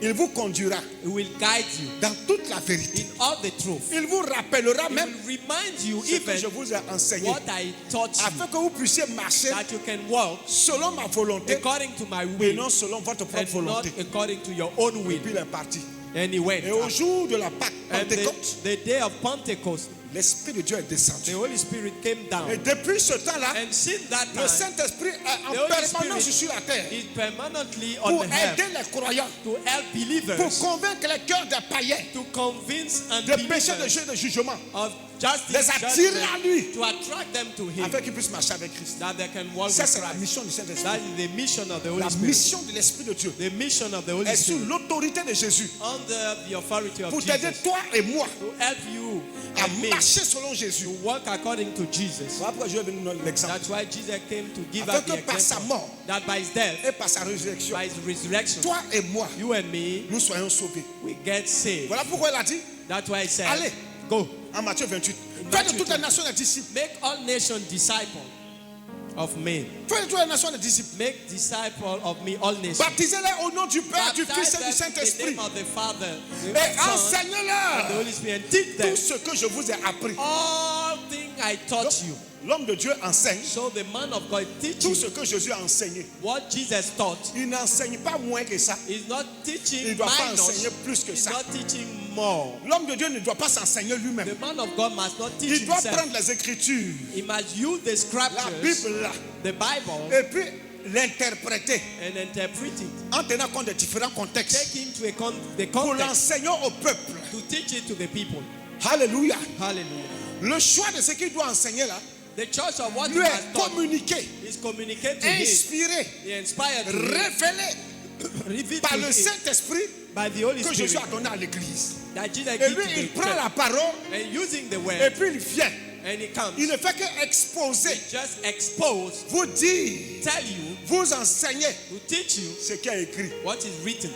il vous conduira he will guide you dans toute la vérité. in all the truth. Il vous rappellera He même will remind you ce que even je vous ai enseigné, what I taught you, afin que vous puissiez marcher that you can walk selon ma volonté according to my et will non selon votre propre and not volonté. according to your own Et will. puis il est parti. And he went. Et au jour de la Pâque, And Pentecôte, the day of Pentecost, l'Esprit de Dieu est the descendu. Holy Spirit came down. Et depuis ce temps-là, And since that le time, Saint-Esprit est en the Holy permanence Spirit sur la terre is permanently on pour the earth aider les croyants, to help pour believers, convaincre les cœurs des païens to convince de péché, de unbelievers jeu, de jugement. of justice, les attirer judgment, à lui, to attract them to him, afin qu'ils puissent marcher avec Christ. that they can walk Ça, with c'est la Christ. mission du Saint-Esprit. That is the mission of the Holy La Spirit. mission de l'Esprit de Dieu The mission of the Holy est sous Spirit l'autorité de Jésus under the authority of pour t'aider, Jesus toi et moi, to help you à and me marcher selon Jésus. to walk according to Jesus. Voilà pourquoi je vais venir donner l'exemple. That's why Jesus came to give Afin us the que par sa example mort that by his death, et par sa résurrection, by his resurrection, toi et moi, you and me, nous soyons sauvés. we get saved. Voilà pourquoi il a dit, That's why he said, allez, go, en Matthieu 28, In faites de Matthew toutes les 28. nations des disciples. make all nations disciples of men. Faites de toutes les nations des disciples. Make disciples of me, all nations. Baptisez-les au nom du Père, du Baptize Fils et du them in the Saint-Esprit. name of the Father, the Et Son, and the enseignez-leur Holy Spirit, and teach them tout ce que je vous ai appris. all things I taught you. L'homme de Dieu enseigne So the man of God tout teaches ce que Jésus a enseigné. what Jesus taught. Il n'enseigne pas moins que ça. He's not teaching Il ne doit pas minors. enseigner plus que He's ça. not teaching more. L'homme de Dieu ne doit pas s'enseigner lui-même. The man of God must not teach Il doit himself. prendre les Écritures, He must use the la scriptures, Bible là, the Bible, et puis l'interpréter and interpret it. en tenant compte des différents contextes Take into account the pour context l'enseigner au peuple. to teach it to the people. Alléluia. Hallelujah. Le choix de ce qu'il doit enseigner là The church of what he lui has est taught communiqué, is communicated to him, inspiré, inspired to him, révélé revealed par to le him Saint-Esprit by the Holy que Jésus Spirit a donné à l'Église. that Jesus Et gave lui, to il the prend church. la parole And using the et word, puis il vient. and he comes, Il ne fait qu'exposer, just expose, vous dire, tell you, vous enseigner to teach you ce qui est écrit. what is written.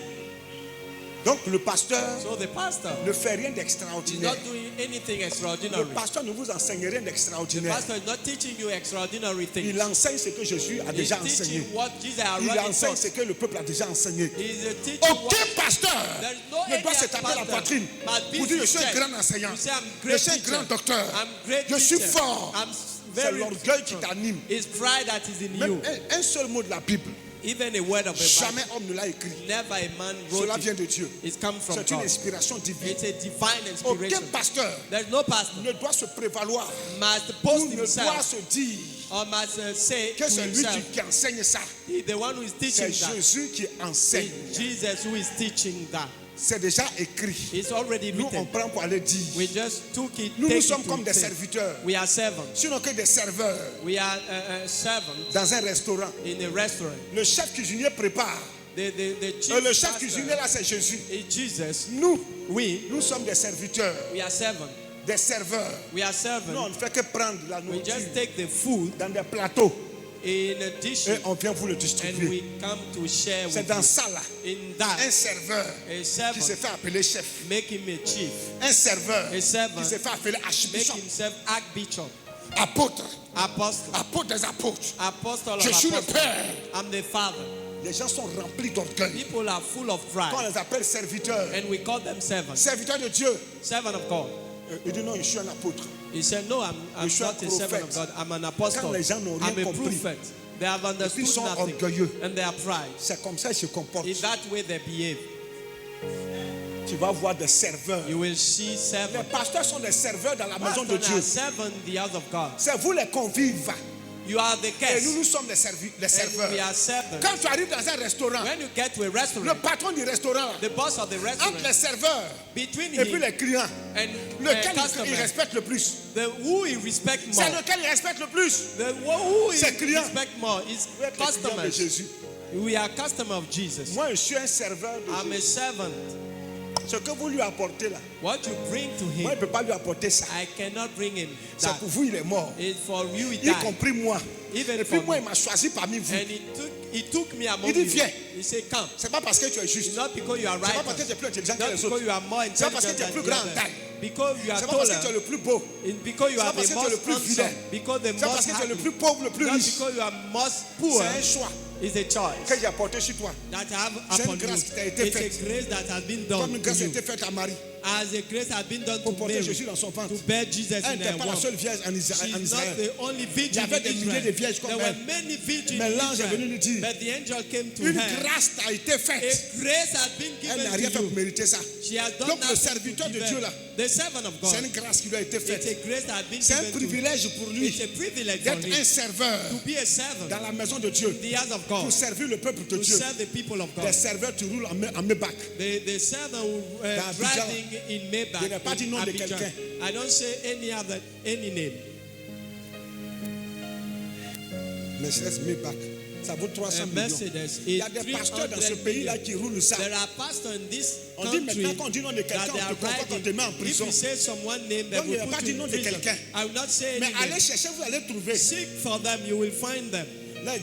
Donc le pasteur So the pastor ne fait rien is d'extraordinaire. not doing anything Le extraordinary. pasteur ne vous enseigne rien The d'extraordinaire. pastor is not teaching you extraordinary things. Il enseigne ce que Jésus a He's déjà teaching enseigné. what Jesus has Il already enseigne taught. ce que le peuple a déjà enseigné. He's teaching Aucun what pasteur there is no ne doit any se taper la pastor poitrine must be pour dire je his suis un chest. grand enseignant, You say, I'm je great suis un teacher. grand docteur, I'm great je suis teacher. fort. I'm C'est very l'orgueil qui strong. t'anime. It's pride that is in Même you. un seul mot de la Bible, Even a word of a jamais Bible, homme ne l'a écrit. never a man wrote Cela vient it. de Dieu. It's come from C'est une God. inspiration divine. It's a divine Aucun inspiration. pasteur There's no pastor ne doit se prévaloir must ou boast ne doit himself se dire or must say que to c'est lui himself, qui enseigne ça. the one who is C'est teaching that. Jésus qui enseigne. It's Jesus who is teaching that. C'est déjà écrit. It's already Nous, on written. prend pour aller dire. We just took it. Nous, take nous it sommes to comme des say. serviteurs. We are servants. Sinon que des serveurs We are servants dans un restaurant. in a restaurant. Le chef cuisinier prépare. The chief Et le chef pastor cuisinier là, c'est Jésus. is Jesus. Nous, We sommes des serviteurs, are servants. des serveurs. We are Nous, servants. on ne fait que prendre la We nourriture just take the food dans des plateaux in a dish et on vient vous le and distribuer. we come to share C'est with dans you. ça là, In un that, serveur a qui se servant fait appeler chef. make him a chief. Un serveur A qui servant se fait appeler make archbishop, himself archbishop, apôtre, apostle, apôtre des apôtres. apostle of Je suis le apostles. Père. I'm the Father. Les gens sont remplis d'orgueil. People are full of Quand on pride, les appelle serviteurs, and we call them servants. serviteurs de Dieu, Servant of God. il dit non, je suis un apôtre. He said, no, I'm Je suis un not a servant of prophète. God. I'm an apostle. Quand les gens n'ont rien I'm a compris, prophet. They have understood ils sont nothing. orgueilleux. And they are pride. C'est comme ça qu'ils se comportent. In that way they behave. Tu vas voir des serveurs. You will see Les servants. pasteurs sont des serveurs dans la maison de Pastors Dieu. are servants in the house of God. C'est vous les convives. You are the Et guests. nous, nous sommes les And serveurs. we are servants. Quand tu arrives dans un restaurant, When you get to a le restaurant, patron du restaurant, the boss of the entre restaurant, les serveurs between et puis him les clients, and lequel il customer, respecte le plus? who he respect more, C'est lequel il respecte le plus? who he C'est client. respect more is Vous êtes les clients de customers. Jésus. We are customers of Jesus. Moi, je suis un serveur de I'm a Jésus. servant. Ce que vous lui apportez là, What you bring to moi, him, je ne peux pas lui apporter ça. I cannot bring him C'est that. pour vous, il est mort. It's for you he Y died. compris moi. Even Et puis for moi, me. il m'a choisi parmi vous. And he took me among Il dit, you. viens. He said, come. C'est pas parce que tu es It's juste. not because you are C'est pas parce que right. tu es plus intelligent que Not les because autres. you are more C'est pas parce que intelligent tu es than plus the grand en others. taille. Because you are C'est pas parce que tu es taller. le plus beau. Because you C'est are pas parce the que tu es le most plus vilain. handsome. Because the C'est pas parce most que tu es le happy. plus pauvre, le plus Not riche. because you are most poor. C'est un choix It's a choice que j'ai apporté sur toi. that I have C'est upon une grâce you. qui t'a été It's a faite. grace that has been Comme done une to grâce a you. été faite à Marie As a grace has been done pour to porter Mary. Jésus dans son ventre. To bear Jesus Elle in n'était her pas la womb. seule vierge en She's Israël. not the only Il y virgin avait in des milliers de Israel. vierges comme There were elle. many virgins Mais in l'ange est Israel. venu lui dire, But the angel came to une her. grâce t'a été A faite. grace has been Elle n'a given rien to fait pour you. mériter ça. She has done Donc le nothing serviteur to de deserve. Dieu là, The servant of God. C'est une grâce qui lui a été It's a faite. grace that has been C'est un given to privilège pour lui It's a privilege for d'être him un serveur to be a servant dans la maison de Dieu, in the house of God, pour servir le peuple de to Dieu. serve the people of Des God. serveurs qui roulent en Maybach. The servant who Dans driving in Maybach. Je n'ai pas dit nom de Abidjan. quelqu'un. I don't say any name. Mercedes Maybach. Ça vaut 300 millions. Mercedes Il y is a des pasteurs dans ce 300 pays-là million. qui roulent ça. There are pastors in this On dit country maintenant qu'on dit nom de quelqu'un, that they on are te convoque, on te met en riding. If prison. you say someone name, they Donc, il n'y will a pas put dit you nom in de prison. quelqu'un. I will not say Mais any allez name. chercher, vous allez trouver. Seek for them, you will find them.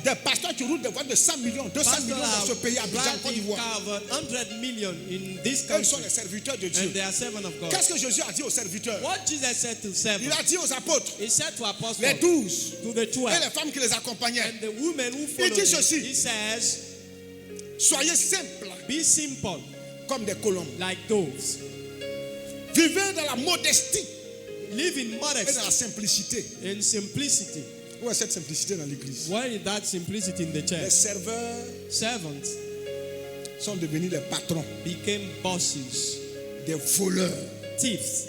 Des pasteurs qui roulent des voitures de 100 millions, 200 Pastors millions dans ce pays, Abidjan, Côte driving d'Ivoire. car of 100 million in this Eux, ils country, sont les serviteurs de Dieu. and they are servants of God. Qu'est-ce que Jésus a dit aux serviteurs? What Jesus said to Il servants, a dit aux apôtres, he said to apostles, les 12, to the et 12, les femmes qui les accompagnaient, and the women who Il followed dit him, ceci. he says, soyez simples be simple comme des colombes. like doves. Vivez dans la modestie Live in et modesty dans la simplicité. and simplicity. Où est cette simplicité dans l'église? Where is that simplicity in the Les church? serveurs Servants sont devenus des patrons, became bosses, des voleurs, thieves,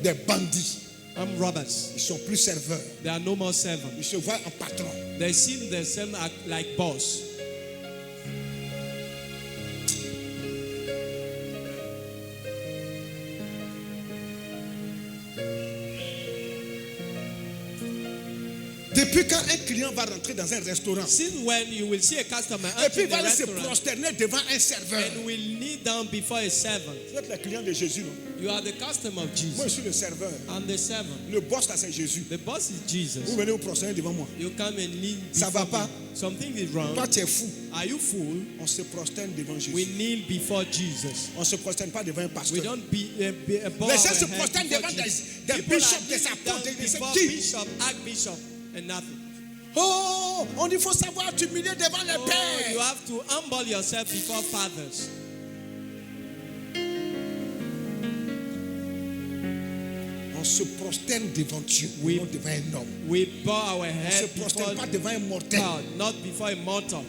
des bandits. and robbers. Ils sont plus serveurs. They are no more servants. Ils se voient en patron. They see themselves like boss. Depuis quand un client va rentrer dans un restaurant Since when you will see a customer et puis enter il the va aller se restaurant prosterner devant un serveur. and will kneel down before a servant? Vous êtes le client de Jésus, non? You are the customer of Moi, Jesus. je suis le serveur. I'm the servant. Le boss, là, c'est Jésus. The boss is Jesus. Vous venez vous prosterner devant moi. You come and kneel Ça va before pas? me. Something is wrong. Toi, tu es fou. Are you fool? On se prosterne devant Jésus. We kneel before Jesus. On ne se prosterne pas devant un We pasteur. don't bow Les our gens se head prosternent before devant Jesus. des People bishops, are des kneeling apôtres, down des before qui? bishop, archbishop, and nothing. Oh, on dit il faut savoir t'humilier devant les Oh, you pères. have to humble yourself before fathers. On se prosterne devant Dieu, Oui. non devant un homme. We bow our On ne se head prosterne before pas devant un mortel. God, not before a mortal.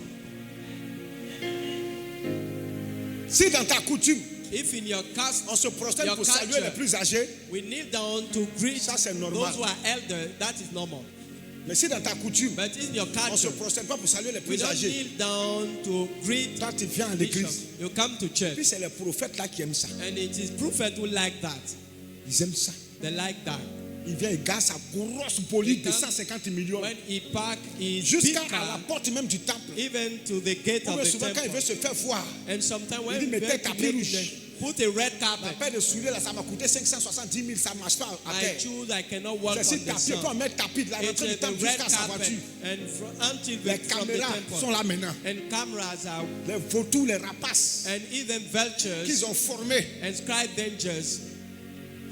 Si dans ta coutume, If in your caste, on se prosterne your pour saluer culture, les plus âgés, we kneel down to greet Ça, c'est those normal. who are elder, that is normal. mais si dans ta coutume, But in your on ne se culture, prosterne pas pour saluer les we plus don't âgés, kneel down to greet toi tu viens à bishops. l'église. You come to church, Puis c'est les prophètes là qui aiment ça. and it is prophet who like that. Ils aiment ça. They like that. Il vient, il garde sa grosse bolide de He comes- 150 millions When he park his jusqu'à big à la car, porte même du temple. even to the gate Ou of bien the souvent quand il veut temple. se faire voir, And sometimes when dit, we mais went t'es to tapis make rouge. it, put a red la carpet. paire de souliers là, ça m'a coûté 570 000, ça ne marche pas à I terre. choose, I cannot walk C'est on si the tapis, quand on sun. met tapis de la It's rentrée du the temple red jusqu'à sa carpet. voiture. And until Les from the caméras temple. sont là maintenant. And cameras are, Les vautours, les rapaces and even vultures qu'ils ont formés and scribe dangers.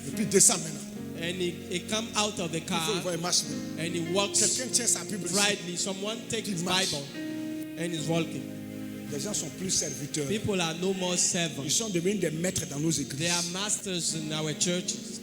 depuis 200 maintenant. And he come out of the Il faut car le voir, il marche. and he walks Quelqu'un tient sa Bible. ici. brightly. Someone takes his marche. Bible and is walking. Les gens sont plus serviteurs. People are no more Ils servants. sont devenus des maîtres dans nos They églises. are masters in our churches.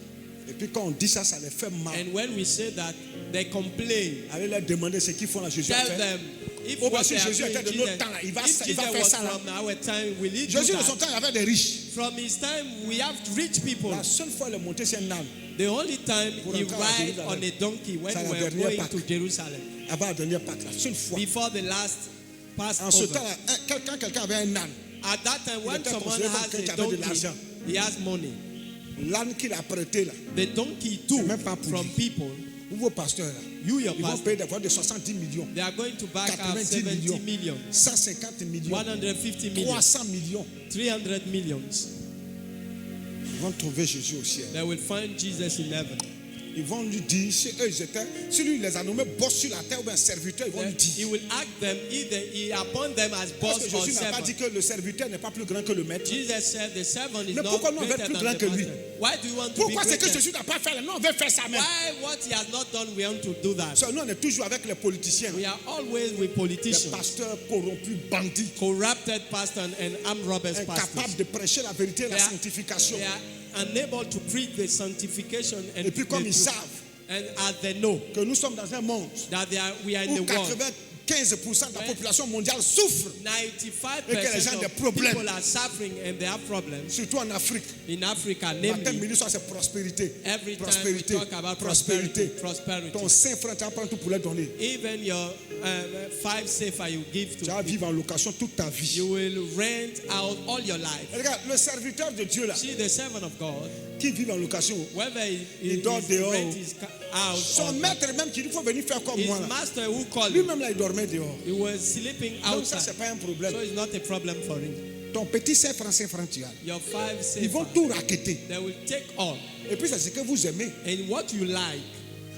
Et puis quand on dit ça, ça les fait mal. And when we say that, they complain. Allez leur demander ce qu'ils font là, Jésus a Tell fait. them, if Oh, ben, what si they are Jésus doing, était de Jesus, notre temps, là, il va if faire Jesus was ça, là. from our time, will he do Jésus de son that? temps, il y avait des riches. From his time, we have rich people. La seule fois il est monté sur un âne, The only time Pour he entrer à ride Jérusalem. on a donkey when C'est la we were dernière going Pâque. to Jerusalem. avant la dernière Pâque, la seule fois. Before the last En ce Passover. temps-là, quand quelqu'un avait un âne, At that time, when était someone considéré comme has quelqu'un a qui avait de donkey, l'argent. he has money. l'âne qu'il a prêté là, The donkey took même pas pour from lui. people. ou vos pasteurs là, You, your ils vont pastor, payer des voix de 70 millions, they are going to back up 90 70 millions. million, 150 millions, 150 million, 300 millions. 300 millions. Ils vont trouver Jésus au ciel. They will find Jesus in heaven. Ils vont lui dire, si eux ils étaient, si lui il les a nommés boss sur la terre ou bien serviteur, ils vont lui Then he dire. will ask them either he appoint them as Parce boss que or Jésus n'a pas servant. dit que le serviteur n'est pas plus grand que le maître. Jesus said the servant is Mais not pourquoi nous on veut greater plus than grand the que lui? master. Why do you want to be Pourquoi c'est que greater? Jésus n'a pas fait là? Non, on veut faire ça même. Why what he has not done, we want to do that. So, nous on est toujours avec les politiciens, We are always with les politicians, pasteurs corrompus, bandits, corrupted pastors and armed robbers incapables pastors. de prêcher la vérité et la They are- sanctification. They are unable to preach the sanctification and Et puis comme the ils truth. savent And as they know que nous sommes dans un monde that we are in où the world 95% de la population mondiale souffre, 95% Et que les gens ont des of problèmes. people are suffering and they have problems. surtout en Afrique. In Africa, Matin, namely, midi, soir, c'est prospérité. every time we Prospérité. talk about Prospérité. prosperity. Ton saint frère, tu vas prendre tout pour les donner. Even your 5 sefer you give Tu to vas people, vivre en location toute ta vie. you will rent out all your life. Et regarde, le serviteur de Dieu là, See, the servant of God, qui vit en location, whether Il dort his dehors. rent is out son or maître même qui dit il faut venir faire comme his moi là. master who called him, Lui-même là, il dormait dehors. he was sleeping Donc ça, outside. c'est pas un problème. So it's not a problem for him. Ton petit saint franc, tu as. Your 5 Ils vont sefer, tout raqueter. they will take all. Et puis c'est ce que vous aimez. And what you like,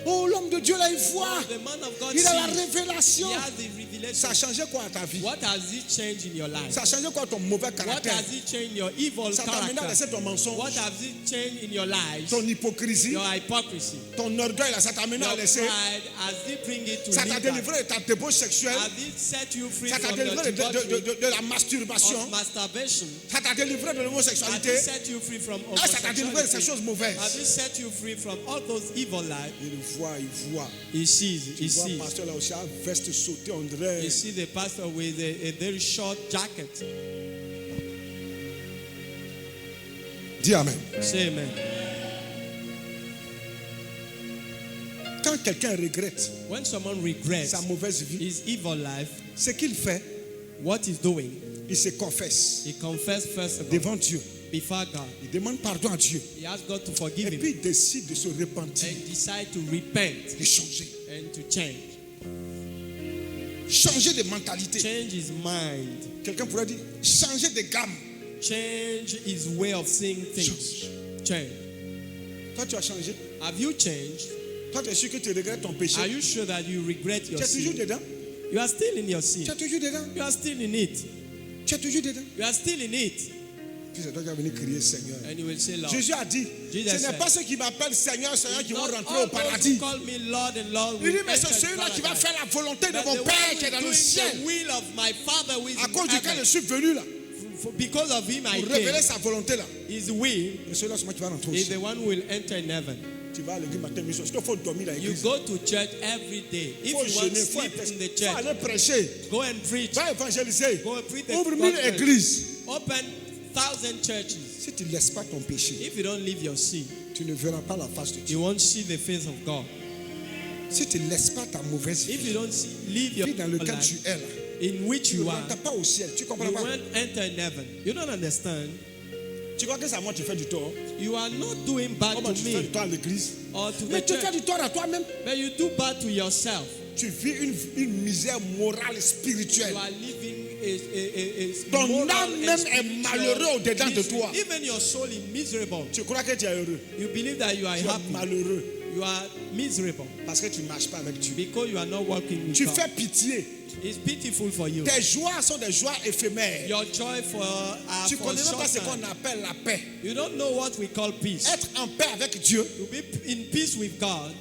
Oh, l'homme de Dieu là, il voit. the man of God Il a la sees. révélation. He has the revelation. Ça a changé quoi à ta vie? What has it changed in your life? Ça a changé quoi ton mauvais What caractère? has it changed your evil Ça t'a amené à laisser character? ton mensonge, What has it changed in your lives? ton hypocrisie, Your hypocrisy. ton orgueil là, ça t'a amené à Your laisser. pride, has it bring it to Ça t'a leave that? délivré de ta débauche sexuelle. Has it set you free Ça t'a from your délivré debauchery de la masturbation. of masturbation? Ça t'a délivré de Has l'homosexualité. it set you free from Ah, ça t'a délivré de ces homosexuality? choses mauvaises. Has it set you free from all those evil lives? Il voit. He sees, Tu he vois, sees. pasteur là aussi, a veste sautée, on dirait. You see the pastor with a very short jacket. Dis amen. Say amen. Quand quelqu'un regrette When someone regrets sa mauvaise vie, his evil life, ce qu'il fait, what he's doing, il se confesse he confesses first of all devant Dieu. before God. Il demande pardon à Dieu. He asks God to Et forgive him puis il décide de se repentir, and decide to repent de changer. and to change. Changer de mentalité. Change his mind. Quelqu'un pourrait dire changer de gamme. Change his way of seeing things. Change. Toi, tu as changé. Have you changed? Toi, tu es sûr que tu regrettes ton péché. Are you sure that you regret Tu your es toujours sin? dedans. You are still in your sin. Tu es toujours dedans. You are still in it. Tu es toujours dedans. You are still in it. Puis c'est toi qui vas venir crier Seigneur. And you will say, Lord. Jésus a dit, Jesus ce n'est said, pas ceux qui m'appellent Seigneur, Seigneur qui vont Not rentrer all au those who paradis. call me Lord and Lord Il will dit, mais enter c'est celui-là qui va paradise. faire la volonté de But mon the one Père who qui est is dans le doing ciel. the will of my Father who is À cause in duquel je heaven. suis venu là, Because of him I pour révéler came. sa volonté là. His will Et celui-là, c'est moi qui va rentrer au is ciel. the one who will enter in heaven. Tu vas à l'église matin, midi, soir. Il faut dormir à You l'église. go to church every day. If Il faut you want to jeûner, il faut sleep in the faut church, aller prêcher. go and preach. Va évangéliser. Go and preach the Ouvre 1000 gospel. églises. Open 1,000 churches. Si tu ne laisses pas ton péché, If you don't leave your sin, tu ne verras pas la face de Dieu. you won't see the face of God. Si tu ne laisses pas ta mauvaise If vie, you don't leave your vie dans lequel tu life es là, in which tu ne you are, rentres pas au ciel. Tu comprends you pas? won't enter in heaven. You don't understand. Tu crois que c'est à moi que tu fais du tort? You are not doing bad Comment to tu fais du me tort à l'église? or to Mais the tu fais church, du tort à toi-même. but you do bad to yourself. Tu vis une misère morale, You spirituelle. are living a Ton moral âme and même est spiritual malheureux au-dedans de misery. toi. Even your soul is miserable. Tu crois que tu es heureux. You believe that you are Tu es happy. malheureux You are miserable parce que tu ne marches pas avec Dieu. because you are not walking with Tu God. fais pitié. It's pitiful for you. Tes joies sont des joies éphémères. Your joy are Tu ne for connais même short pas ce time. qu'on appelle la paix. You don't know what we call peace. Être en paix avec Dieu, To be in peace with God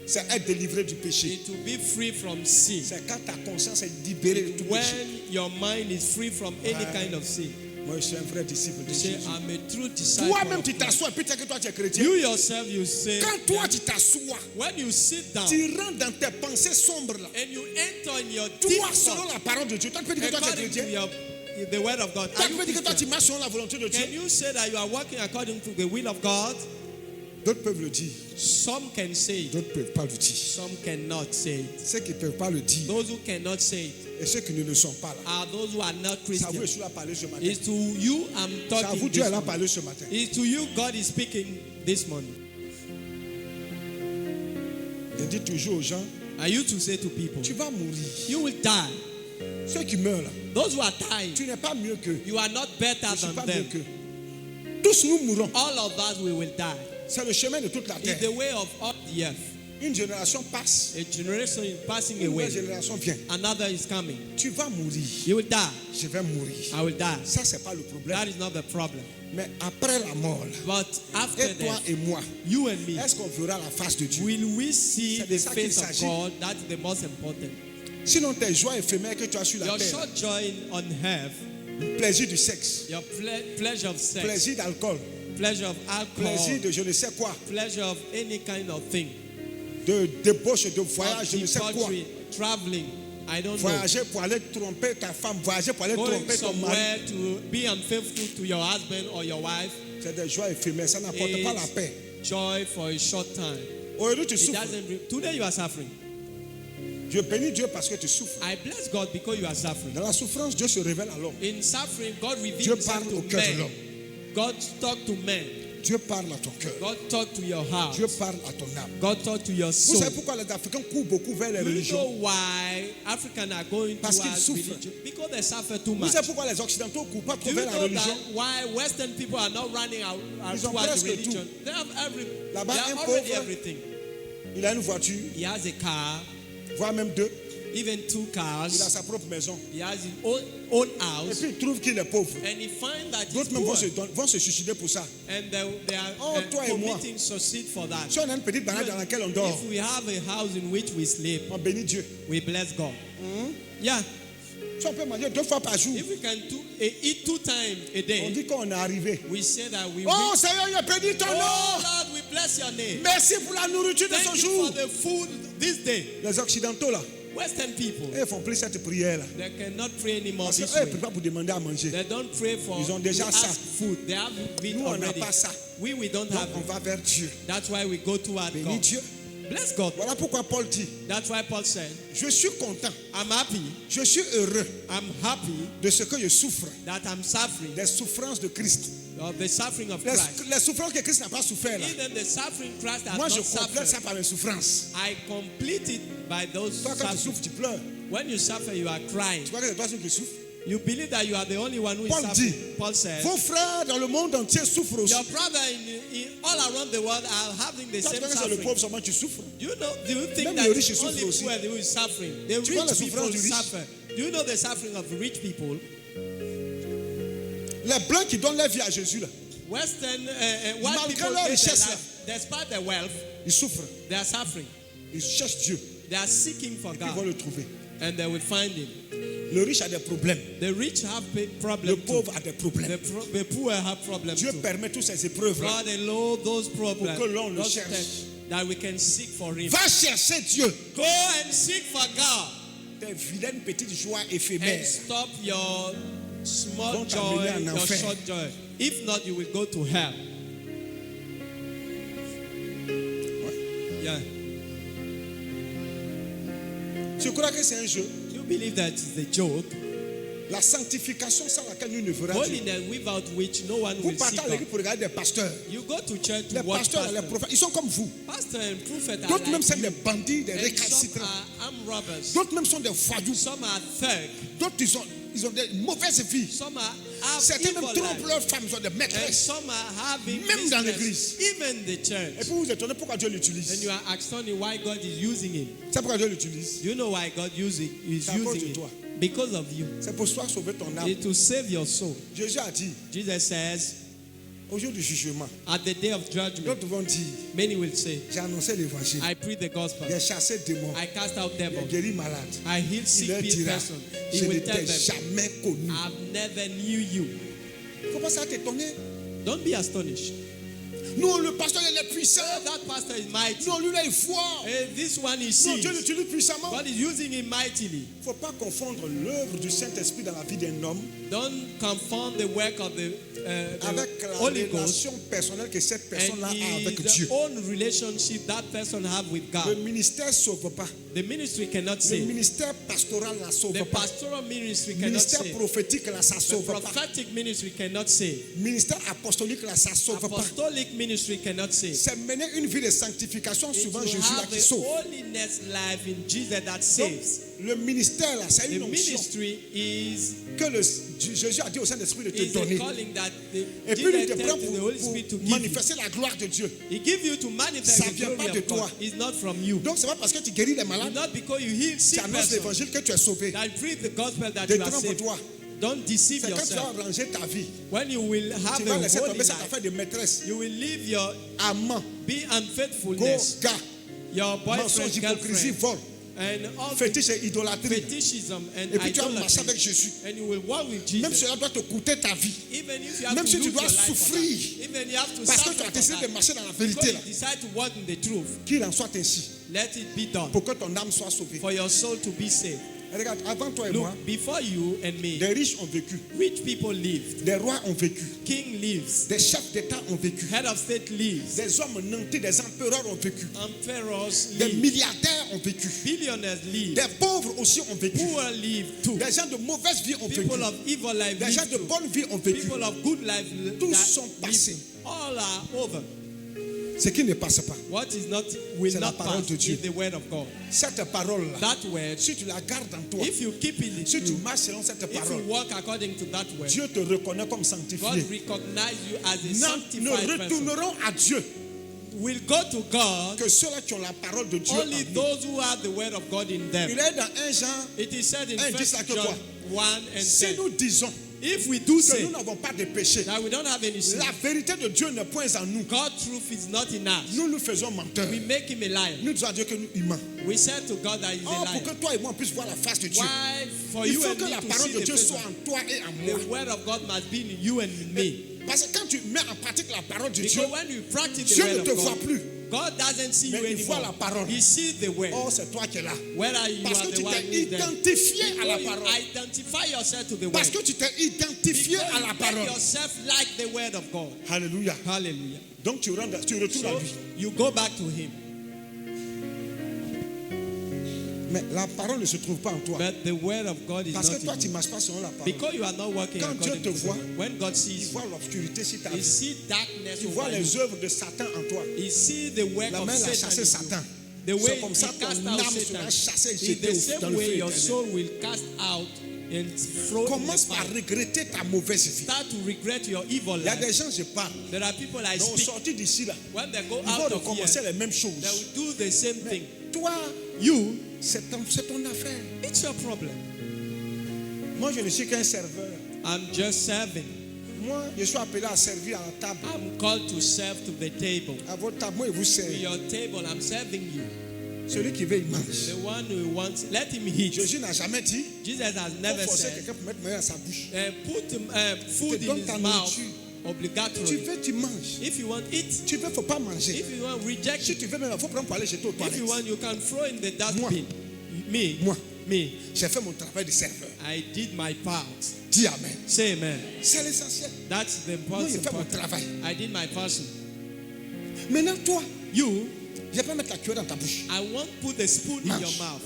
c'est être délivré du péché. is to be free from sin. C'est quand ta conscience est libérée de tout péché. When your mind is free from any kind of sin. Moi, je suis un vrai disciple de You say, Jésus. I'm a true disciple. Toi-même, of tu God. t'assois et puis tu sais que toi, tu es chrétien. You yourself, you say, Quand toi, tu t'assois, when you sit down tu rentres dans tes pensées sombres là. and you enter in your deep Toi, selon thought, la parole de Dieu, toi, tu peux dire que toi, tu es according to chrétien. the word of God, Toi, are tu you peux dire que toi, tu Christian? marches selon la volonté de Dieu. Can you say that you are working according to the will of God? D'autres peuvent le dire. Some can say it, D'autres ne peuvent pas le dire. some cannot say it. Ceux qui ne peuvent pas le dire Those who cannot say it et ceux qui ne le sont pas là. are those who are not C'est à vous, Christians. je suis là parler ce matin. It's to you I'm C'est à vous, talking Dieu this est là morning. parler ce matin. It's to you God is speaking this morning. Je dis toujours aux gens, I used to say to people, tu vas mourir. you will die. Ceux qui meurent là, Those who are dying, tu n'es pas mieux qu'eux. you are not better Je ne suis than pas mieux them. qu'eux. Tous nous mourrons. All of us we will die. C'est le chemin de toute la It's terre. the way of all the earth. Une génération passe, A generation is passing une nouvelle away. génération vient. Another is coming. Tu vas mourir. You will die. Je vais mourir. I will die. Ça, c'est pas le problème. That is not the problem. Mais après la mort, là, But after et toi that, et moi, you and me, est-ce qu'on verra la face de Dieu? will we see C'est de the ça qu'il face of s'agit. God? That's the most important. Sinon, tes joies éphémères que tu as sur la Your terre, short joy on earth, plaisir du sexe, your pleasure of sex, plaisir d'alcool, pleasure of alcohol, plaisir de je ne sais quoi, pleasure of any kind of thing, de débauche, de of voyage, je ne sais quoi. debauchery, traveling, I don't know. Voyager pour aller tromper ta femme, voyager pour aller Going tromper ton mari. somewhere to be unfaithful to your husband or your wife C'est des joies éphémères, ça n'apporte pas la is paix. joy for a short time. Aujourd'hui, tu It souffres. doesn't today you are suffering. Je bénis Dieu parce que tu souffres. I bless God because you are suffering. Dans la souffrance, Dieu se révèle à l'homme. In suffering, God reveals Dieu himself parle au to cœur de men. l'homme. God talk to men. Dieu parle à ton cœur. God talk to your heart. Dieu parle à ton âme. God talk to your Vous soul. savez pourquoi les Africains courent beaucoup vers les Do you know religions? why Africans are going Parce qu'ils towards souffrent. religion? Because they suffer too Vous much. savez pourquoi les Occidentaux ne courent pas Do trop you vers la know religion? that why Western people are not running out Ils ont towards presque religion? tout. They have Là-bas, they un have already pauvre- everything. Il a une voiture, He has a car, voire même deux. even 2 Il a cars. sa propre maison. He has his own Et house, puis il trouve qu'il est pauvre. and he finds that he's D'autres même poor, vont se suicider pour ça. and they are Oh, toi et moi. committing suicide for that. Si on a une petite banane dans laquelle on dort, If we have a house in which we sleep, on bénit Dieu. we bless God. Yeah, Si on peut manger 2 fois par jour, if we can eat 2 times a on day, dit qu'on est arrivé. we say that we. Oh Seigneur, je bénis ton Oh nom. Lord, we bless your name. Merci pour la nourriture de ce Thank you jour. for the food this day. Les Occidentaux là, Western people, ils font plus cette prière là. they cannot pray anymore Parce this qu'eux ne way. peuvent pas pour demander à manger. They don't pray for Ils ont déjà to ça. ask food. They have it Nous, on n'a already. pas ça. We don't Donc have on it. va vers Dieu. That's why we go toward Bénis God. Dieu. Bless God. Voilà pourquoi Paul dit, That's why Paul said, je suis content, I'm happy. je suis heureux I'm happy de ce que je souffre, that I'm suffering des souffrances de Christ. of the suffering of Christ. Les souffrances que Christ n'a pas souffert là. Even the suffering Christ has Moi, je not complète ça suffered. par mes souffrances. I complete it by those Toi, quand tu sufferings. souffres, tu pleures. When you suffer, you are crying. Tu vois que c'est toi seul qui souffres. You believe that you are the only one who is Paul suffering. dit, Paul says, vos frères dans le monde entier souffrent aussi. your brother all around the world are having the Toi, tu same vois que c'est le suffering. pauvre seulement tu souffres. Do you think Même that le riche it's souffre only aussi. poor who is suffering? The Tu vois la rich people souffrance du riche? suffer. Do you know the suffering of rich people? Les blancs qui donnent leur vie à Jésus là, Western white Malgré people leur give their richesse, life, despite their wealth, ils souffrent. they are suffering. Ils cherchent Dieu. They are seeking for Ils vont God, le trouver. and they will find Him. Le riche a des problèmes. The rich have Le problems pauvre too. a des problèmes. The poor have problems Dieu too. permet toutes ces épreuves là. God allows those problems, Pour que l'on le those cherche. tests, that we can seek for Him. Va chercher Dieu. Go and seek for God, Tes vilaines petites joies and éphémères stop your small vont joy, t'amener en your enfer. short joy. If not, you will go to hell. Yeah. Tu crois que c'est un jeu? You believe that it's a joke? La sanctification sans laquelle nous ne verrons Dieu. Holiness without which no one Vous will partez seek à l'église God. pour regarder des pasteurs. You go to church to Les watch pasteurs, les pastors. prophètes, ils sont comme vous. Pastor and prophet are D'autres même like sont you. des bandits, des And some récalcitrants. are armed robbers. D'autres même sont des voyous. Some are thug. D'autres, ils ont des mauvaises vies. Some have Certains evil même trompent lives. leurs femmes, ils ont des And maîtresses. some are having Même dans business, l'église. even the Et church. puis vous vous étonnez pourquoi Dieu And l'utilise. you are astonished why God is using him. C'est pourquoi Dieu l'utilise. You know why God is C'est à cause using de it? toi. Because of you. C'est pour soi sauver ton âme. It's to save your soul. Jésus a dit, Jesus says, au jour du jugement, at the day of judgment, d'autres vont dire, many will say, j'ai annoncé l'évangile. I preach the gospel. J'ai chassé démons. I cast out J'ai devils. guéri malade. I heal Il sick leur dira, person. je He ne will tell t'ai them, jamais connu. I've never knew you. Il faut pas ça t'étonner. Don't be astonished. Non, le pasteur il est puissant. Oh, that pastor is mighty. Non, lui là il est fort. Hey, this one is Non, Dieu sees. l'utilise puissamment. God is using him mightily. Il ne faut pas confondre l'œuvre du Saint-Esprit dans la vie d'un homme Don't confound the work of the avec la Holy Ghost relation personnelle que cette personne-là a and avec his Dieu. own relationship that person have with Le God. ministère ne sauve pas. The ministry cannot Le save. ministère pastoral ne la sauve The pas. pastoral ministry Le cannot ministère save. prophétique là, ça ne The sauve pas. prophetic ministry cannot save. Le ministère apostolique là, ça ne sauve pas. Apostolic ministry cannot save. C'est mener une vie de sanctification It's souvent to Jésus là have qui a sauve. holiness life in Jesus that Donc, saves. le ministère là, c'est The une onction ministry is que Jésus a dit au Saint-Esprit de te a donner. calling that Et puis il Jesus te tells prend the Holy pour Spirit to give manifester la gloire de Dieu. you. He give you to manifest Ça the vient glory pas de of God. toi. It's not from you. Donc c'est pas parce que tu guéris les It's malades, not because you heal tu sick annonces person l'évangile que tu es sauvé. that preach the gospel that you are saved. Détrompe-toi. Don't deceive C'est quand tu yourself. vas ranger ta vie. When you will Tu have vas a laisser holy tomber cette life, affaire de maîtresse, you will leave your amant, be go, unfaithfulness, gars, your boyfriend, mensonge, hypocrisie, girlfriend, vol, and all fétiche et idolâtrie. fetishism and Et puis tu vas marcher avec idolatry. Jésus. And you will walk with Même Jesus. cela doit te coûter ta vie. Even if you have Même to si tu lose dois your life for souffrir. that. Even you have to Parce que suffer tu as for décidé de that. marcher dans la Because vérité. you Là. decide to walk in the truth. Qu'il en soit ainsi. Let it be done Pour que ton âme soit sauvée. for your soul to be saved. Regarde, avant toi et moi, Look, before you and me, des riches ont vécu, rich people lived, des rois ont vécu, king lives, des chefs d'État ont vécu, head of state lives, des hommes nantis, des empereurs ont vécu, emperors des live, milliardaires ont vécu, billionaires live, des pauvres aussi ont vécu, poor live too, des gens de mauvaise vie ont vécu, people of evil life des gens live de too, bonne vie ont vécu. people of good life Tous that sont passés. live, all are over. Ce qui ne passe pas, What is not will C'est la not parole pass de Dieu. is the word of God. cette parole-là, That word, si tu la gardes en toi, if you keep it in si tu you, marches selon cette if you parole, walk according to that word, Dieu te reconnaît comme God sanctifié. recognize you as a Nous sanctified ne person. retournerons à Dieu Will go to God que ceux-là qui ont la parole de Dieu en only eux. those who have the word of God in them. Il est dans 1 Jean, It is said in Hey, 1 dis ça que John quoi? 1 and si 10. nous disons If we do que say nous n'avons pas de péché, that we don't have any sin, la vérité de Dieu n'est point en nous. God's truth is not in us. Nous nous faisons menteurs. We make him a liar. Nous disons à Dieu que nous ment. We said to God that he's Oh, a pour liar. que toi et moi on puisse voir la face de Dieu, Why for il you faut and que me la to parole see de the Dieu face soit of en toi et en moi. the word of God must be in you and in me. Parce que quand tu mets en pratique la parole de Dieu, Because when you practice the Dieu word ne of te voit God, plus. God doesn't see you Mais il voit la anymore. parole. He sees the word. Oh, c'est toi qui es là. Whether you Parce are que the tu one t'es who is there. identifié à la Because you parole. identify yourself to the word. Parce que tu t'es identifié Because à la you make parole. yourself like the word of God. Alléluia. Hallelujah. Donc tu retournes à So lui. you go back to him. Mais la parole ne se trouve pas en toi. But the word of God is Parce not que toi, in tu ne you. marches pas selon la parole. Because you are not working Quand Dieu according te to the voit, word. When God Il sees you, voit l'obscurité sur ta he vie. sees darkness Il voit over les you. œuvres de Satan en toi. He sees the work La of main l'a Satan chassé in Satan. you. The way C'est comme ça he que cast ton out âme sera Satan. chassée et In jetée the dans same le feu way, your éternel. soul will cast out and thrown in the Commence par fire. regretter ta mauvaise vie. Start to regret your evil Il y a des life. gens, je parle, There are people I donc speak. sortis d'ici là, When they go ils vont out of recommencer here, les mêmes they choses. will do the same thing. Toi, You, c'est ton affaire. it's your problem. Moi, je ne suis qu'un serveur. I'm just serving. Moi, je suis appelé à servir à la table. I'm called to serve to the table. À votre table, moi, je vous To sers. your table, I'm serving you. Celui qui veut, il mange. The one who wants, let him eat. Jésus n'a jamais dit, Jesus has faut never forcer said, quelqu'un pour mettre main à sa bouche. put food Te in donne his ta mouth nourriture. Tu obligatory. veux, tu manges. If you want, eat. Tu veux, faut pas manger. If you want, reject Si it. tu veux, même, il faut prendre pour aller jeter aux If you toilettes. want, you can throw in the dustbin. Me, Moi, j'ai fait mon travail de serveur. I did my part. Dis Amen. Say amen. C'est l'essentiel. That's the Moi, j'ai important fait mon part. travail. I did my portion. Maintenant, toi, You, je vais pas mettre la cuillère dans ta bouche. I won't put the spoon in Mange. your mouth.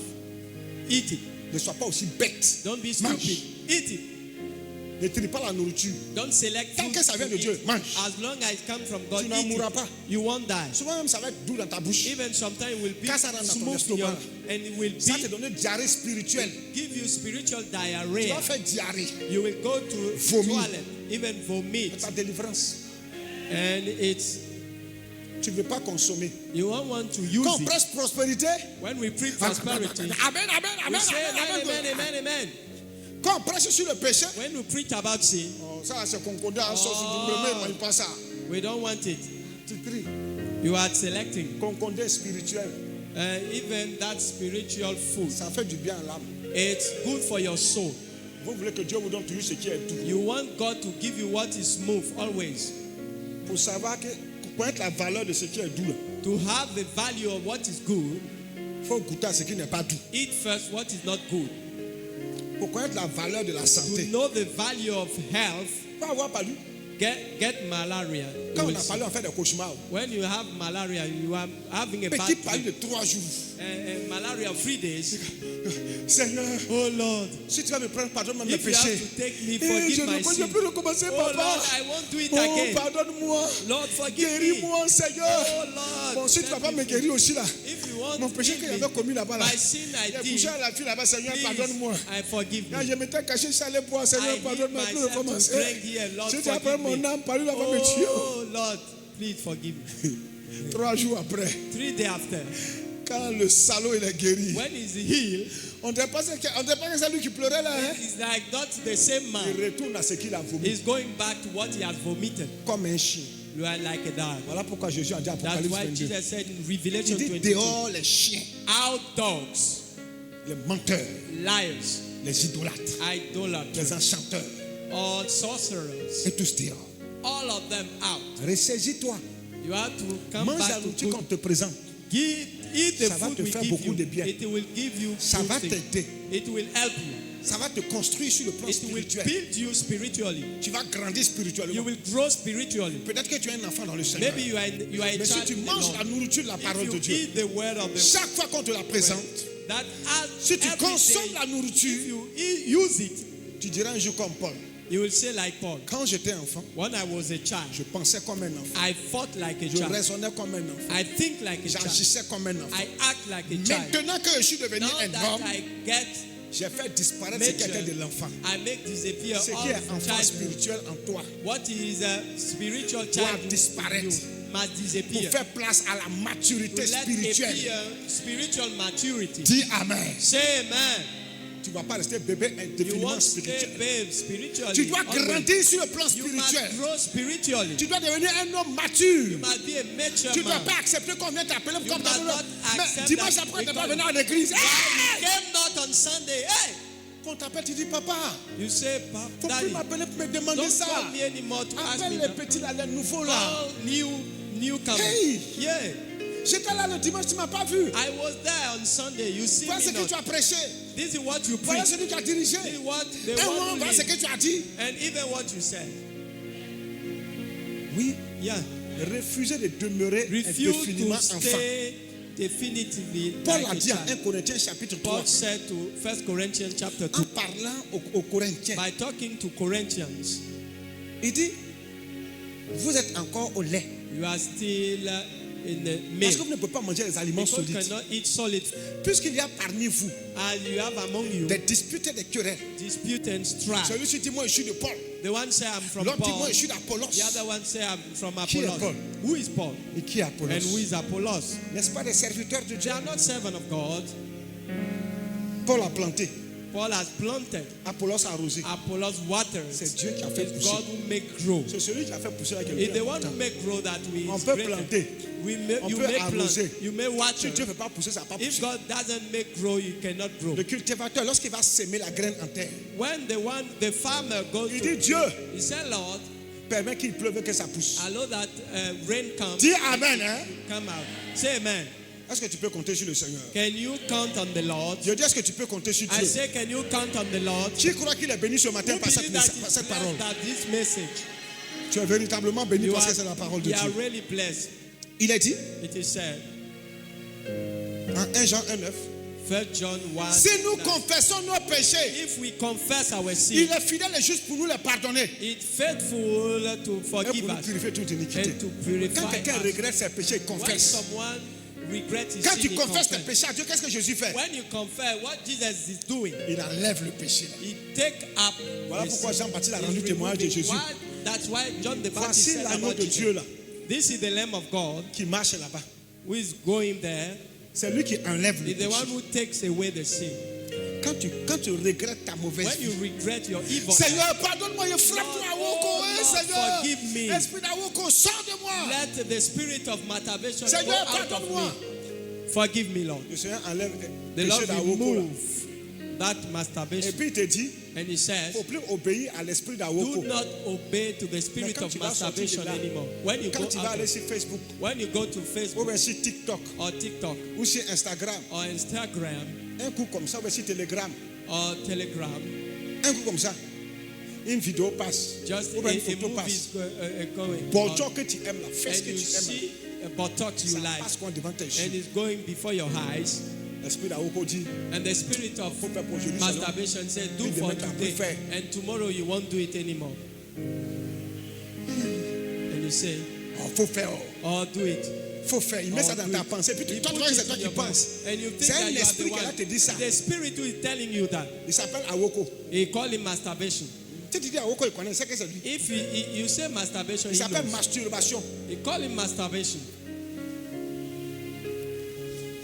Eat it. Ne sois pas aussi bête. Don't be Mange. stupid. Eat it. Ne trie pas la nourriture. Don't select Tant food que ça vient to de Dieu, eat. mange. As long as it comes from God, Tu n'en eat mourras it. pas. You won't die. Souvent même, ça va être doux dans ta bouche. Even sometimes it will be Quand ça rentre dans ton smooth in your, estomac, and it will Ça te be, donne diarrhée spirituelle. give you spiritual Tu diarrhea. vas faire diarrhée. You will go to Vomir. toilet, even vomit, Ta délivrance. and it's Tu ne veux pas consommer. you won't want to use Quand on it. presse prospérité, When we preach prosperity, Amen, amen, we amen, say amen, amen, amen. amen, amen. Quand on prêche sur le péché, When we preach about sin, ça c'est concordé en sauce du mais moi il pense ça. we don't want it. Tu tries. You are selecting. Concordé spirituel, Even that spiritual food, ça fait du bien à l'âme. it's good for your soul. Vous voulez que Dieu vous donne toujours ce qui est doux. You want God to give you what is smooth always. Pour savoir que, pour connaître la valeur de ce qui est doux, là, To have the value of what is good, il faut goûter à ce qui n'est pas doux. eat first what is not good. Pour connaître la valeur de la To santé, know the value of health, il faut avoir parlé. get malaria. Quand on You a will parlé, on fait des cauchemars. When you have malaria, you are having a bad Petit parler dream. de 3 jours. Malaria of 3 days. Seigneur, Oh Lord, si tu vas me prendre, pardonne-moi mes if you have péchés. to take me, Et forgive je my ne sin. peux recommencer, Oh papa. Lord, I won't do it Oh, again. pardonne-moi. Lord, forgive me. Guéris-moi, Seigneur. Oh Lord, Bon, si tu ne vas set pas me me free. guérir aussi là, If you want mon to péché give que me j'avais commis là-bas, là, my sin I j'ai did, couché à la fille là-bas, Seigneur, pardonne-moi. please, I forgive Quand me. je m'étais caché, je allais boire, Seigneur, I pardonne-moi, hid plus myself to recommencer. drink here, Lord, Si tu as pris forgive mon me. âme, par lui, là, va me tuer. Oh Lord, please forgive me. 3 jours après, 3 days after, quand le salaud il est guéri, when he's healed, on ne dirait pas que c'est lui qui pleurait là. Hein? it's like not the same Il man. retourne à ce qu'il a vomi, He's going back to what he has vomited. comme un chien. You are like a dog. Voilà pourquoi Jésus a dit That's Apocalypse why 22. Jesus said in Il Revelation dit 22, dehors les chiens, out dogs, les menteurs, liars, les idolâtres, idolaters, les enchanteurs, all sorcerers, et tous dehors. all of them out. Ressaisis-toi. You have to come Mange la back to nourriture qu'on good. te présente. Eat the Ça va food te we faire give beaucoup you. de bien. It will give you Ça good va things. t'aider. It will help you. Ça va te construire sur le plan It will spirituel. build you spiritually. Tu vas grandir spirituellement. You will grow spiritually. Peut-être que tu es un enfant dans le Seigneur. Maybe you are a Mais si child tu in the manges Lord. la nourriture de la If parole you de Dieu, eat the word of the chaque fois qu'on te la présente, that si tu every consommes day, la nourriture, if you use it, tu diras un jour comme Paul. you will say like Paul. Quand j'étais enfant, When I was a child, je pensais comme un enfant. I fought like a Je child. raisonnais comme un enfant. I think like a child. J'agissais comme un enfant. I act like a child. Maintenant que je suis devenu Now un that homme, I get j'ai fait disparaître ce qui était de l'enfant. I make disappear Ce qui all est enfant child. spirituel en toi What is a spiritual doit child disparaître must pour disappear. faire place à la maturité To let spirituelle. appear spiritual maturity. Dis Amen. Say amen. Tu ne vas pas rester bébé You indéfiniment want to stay spirituel. babe spiritually. Tu dois always. grandir sur le plan You spirituel. must grow spiritually. Tu dois devenir un homme You mature. must be a mature Tu ne dois man. pas accepter qu'on vienne t'appeler You comme must dans not Mais accept dimanche that après, tu we n'es pas call venu à l'église. Why you came not on Sunday? Hey! Qu'on t'appelle, tu dis papa. You say, Il ne faut plus Daddy, m'appeler pour me demander don't ça. call me anymore to ask Appelle me les that. petits là, les nouveaux là. Call newcomers. Hey! Yeah. J'étais là le dimanche, tu ne m'as pas vu. I was there on Sunday. You see Voilà ce me que tu not. as prêché. This is what you Voilà preach. ce que tu as dirigé. This is what the Un one moment, who voilà ce live. que tu as dit. And even what you said. Oui, Yeah. refuser de demeurer Refuse indéfiniment to enfant. stay definitively Paul like a a dit en 1 child. Corinthiens chapitre 3, Paul said to 1 Corinthians chapter 2, en parlant aux Corinthiens, by talking to Corinthians, il dit, vous êtes encore au lait. you are still in the Parce que milk. vous ne pouvez pas manger les aliments Because you solides. cannot eat solid. Puisqu'il y a parmi vous And you have among you des disputes et des querelles. dispute and strife. Celui-ci dit, moi je suis de Paul. The one say I'm from L'autre dit, Paul. moi je suis d'Apollos. The other one say I'm from Qui est Apollos. Paul? Who is Paul? Et qui est Apollos? And who is Apollos? N'est-ce pas des serviteurs de They Dieu? are not servants of God. Paul a planté, Paul has planted. Apollos a arrosé. Apollos waters. C'est Dieu qui a fait It's pousser. God who make grow. C'est celui qui a fait pousser avec It's the quelqu'un. one who make grow that we On peut created. planter. You peut may plant. arroser. You may Si water. Dieu ne veut pas pousser, ça ne va pas If pousser. God doesn't make grow, you cannot grow. Le cultivateur, lorsqu'il va semer la graine en terre, When the farmer goes il to, dit, Dieu, he said, Lord, permet qu'il pleuve que ça pousse. allow that rain comes. Dis Amen. Hein? Come out. Say amen. Est-ce que tu peux compter sur le Seigneur? Can you count on the Lord? Je dis, est-ce que tu peux compter sur I Dieu? say, can you count on the Lord? Qui croit qu'il est béni ce matin Who par believe that par is cette parole? blessed that this message? Tu es véritablement béni You parce are, que c'est la parole de you are Dieu. really blessed. Il est dit, It is said, en 1 Jean 1,9, 1 John 1. si nous confessons nos péchés, If we confess our il sin, est fidèle et juste pour nous les pardonner it's faithful to et forgive pour nous us purifier toute iniquité. and to purify Quand quelqu'un us. regrette ses péchés, il When confesse. someone regrets his Quand sin, tu he confesses tes confess. péchés à Dieu, qu'est-ce que Jésus fait? When you confess, what Jesus is doing, Il enlève le péché. he take up. Voilà the pourquoi sin. Jean-Baptiste a He's rendu témoignage de removing- Jésus. Why- That's why John the Baptist Voici said l'agneau about de Jesus. Dieu là, This is the Lamb of God qui marche là-bas. who is going there. C'est lui qui enlève le He's the one péché. who takes away the sin. Quand tu regrettes ta mauvaise When you vie, regret your evil, Seigneur, pardonne-moi, je frappe Lord, à Woko, Lord, Seigneur. forgive me. Esprit d'Awoko, sors de moi. let the spirit of masturbation go Seigneur, out of pardonne-moi. me. Forgive me, Lord. Le Seigneur enlève le The péché Lord d'Awoko. là. remove that Et masturbation. puis il te dit, And he il ne says, faut plus obéir à l'esprit do d'Awoko. not obey to the spirit quand of tu vas sortir masturbation de là, anymore. When you go Quand tu vas aller out, sur Facebook, when you go to ou Facebook bien sur TikTok, or TikTok ou sur Instagram, or Instagram un coup comme ça, ou bien sur Telegram, or Telegram, un coup comme ça, une vidéo passe, just ou bien une a photo movie passe. is going. Bon, on, toi que tu aimes, la fesse and que you tu aimes, see a buttock you ça like, passe quoi devant tes and yeux. it's going before your eyes. L'esprit d'Awoko dit, And the spirit of faut faire pour aujourd'hui, Seigneur. masturbation said, do Puis for demain, t'as plus today, fait. and tomorrow you won't do it anymore. And you say, Oh, faut faire, oh, do it. faut faire. Il met Oh, ça dans do ta it. pensée. Puis You toi, tu put vois que it c'est toi in qui your penses. mind, and you think C'est that un you are esprit the qui va one. te dire ça. The spirit who is telling you that. Il s'appelle Awoko. He call him masturbation. Tu dis Awoko, il connaît, c'est que c'est lui. If you say masturbation, Il he s'appelle knows. masturbation. He call him masturbation.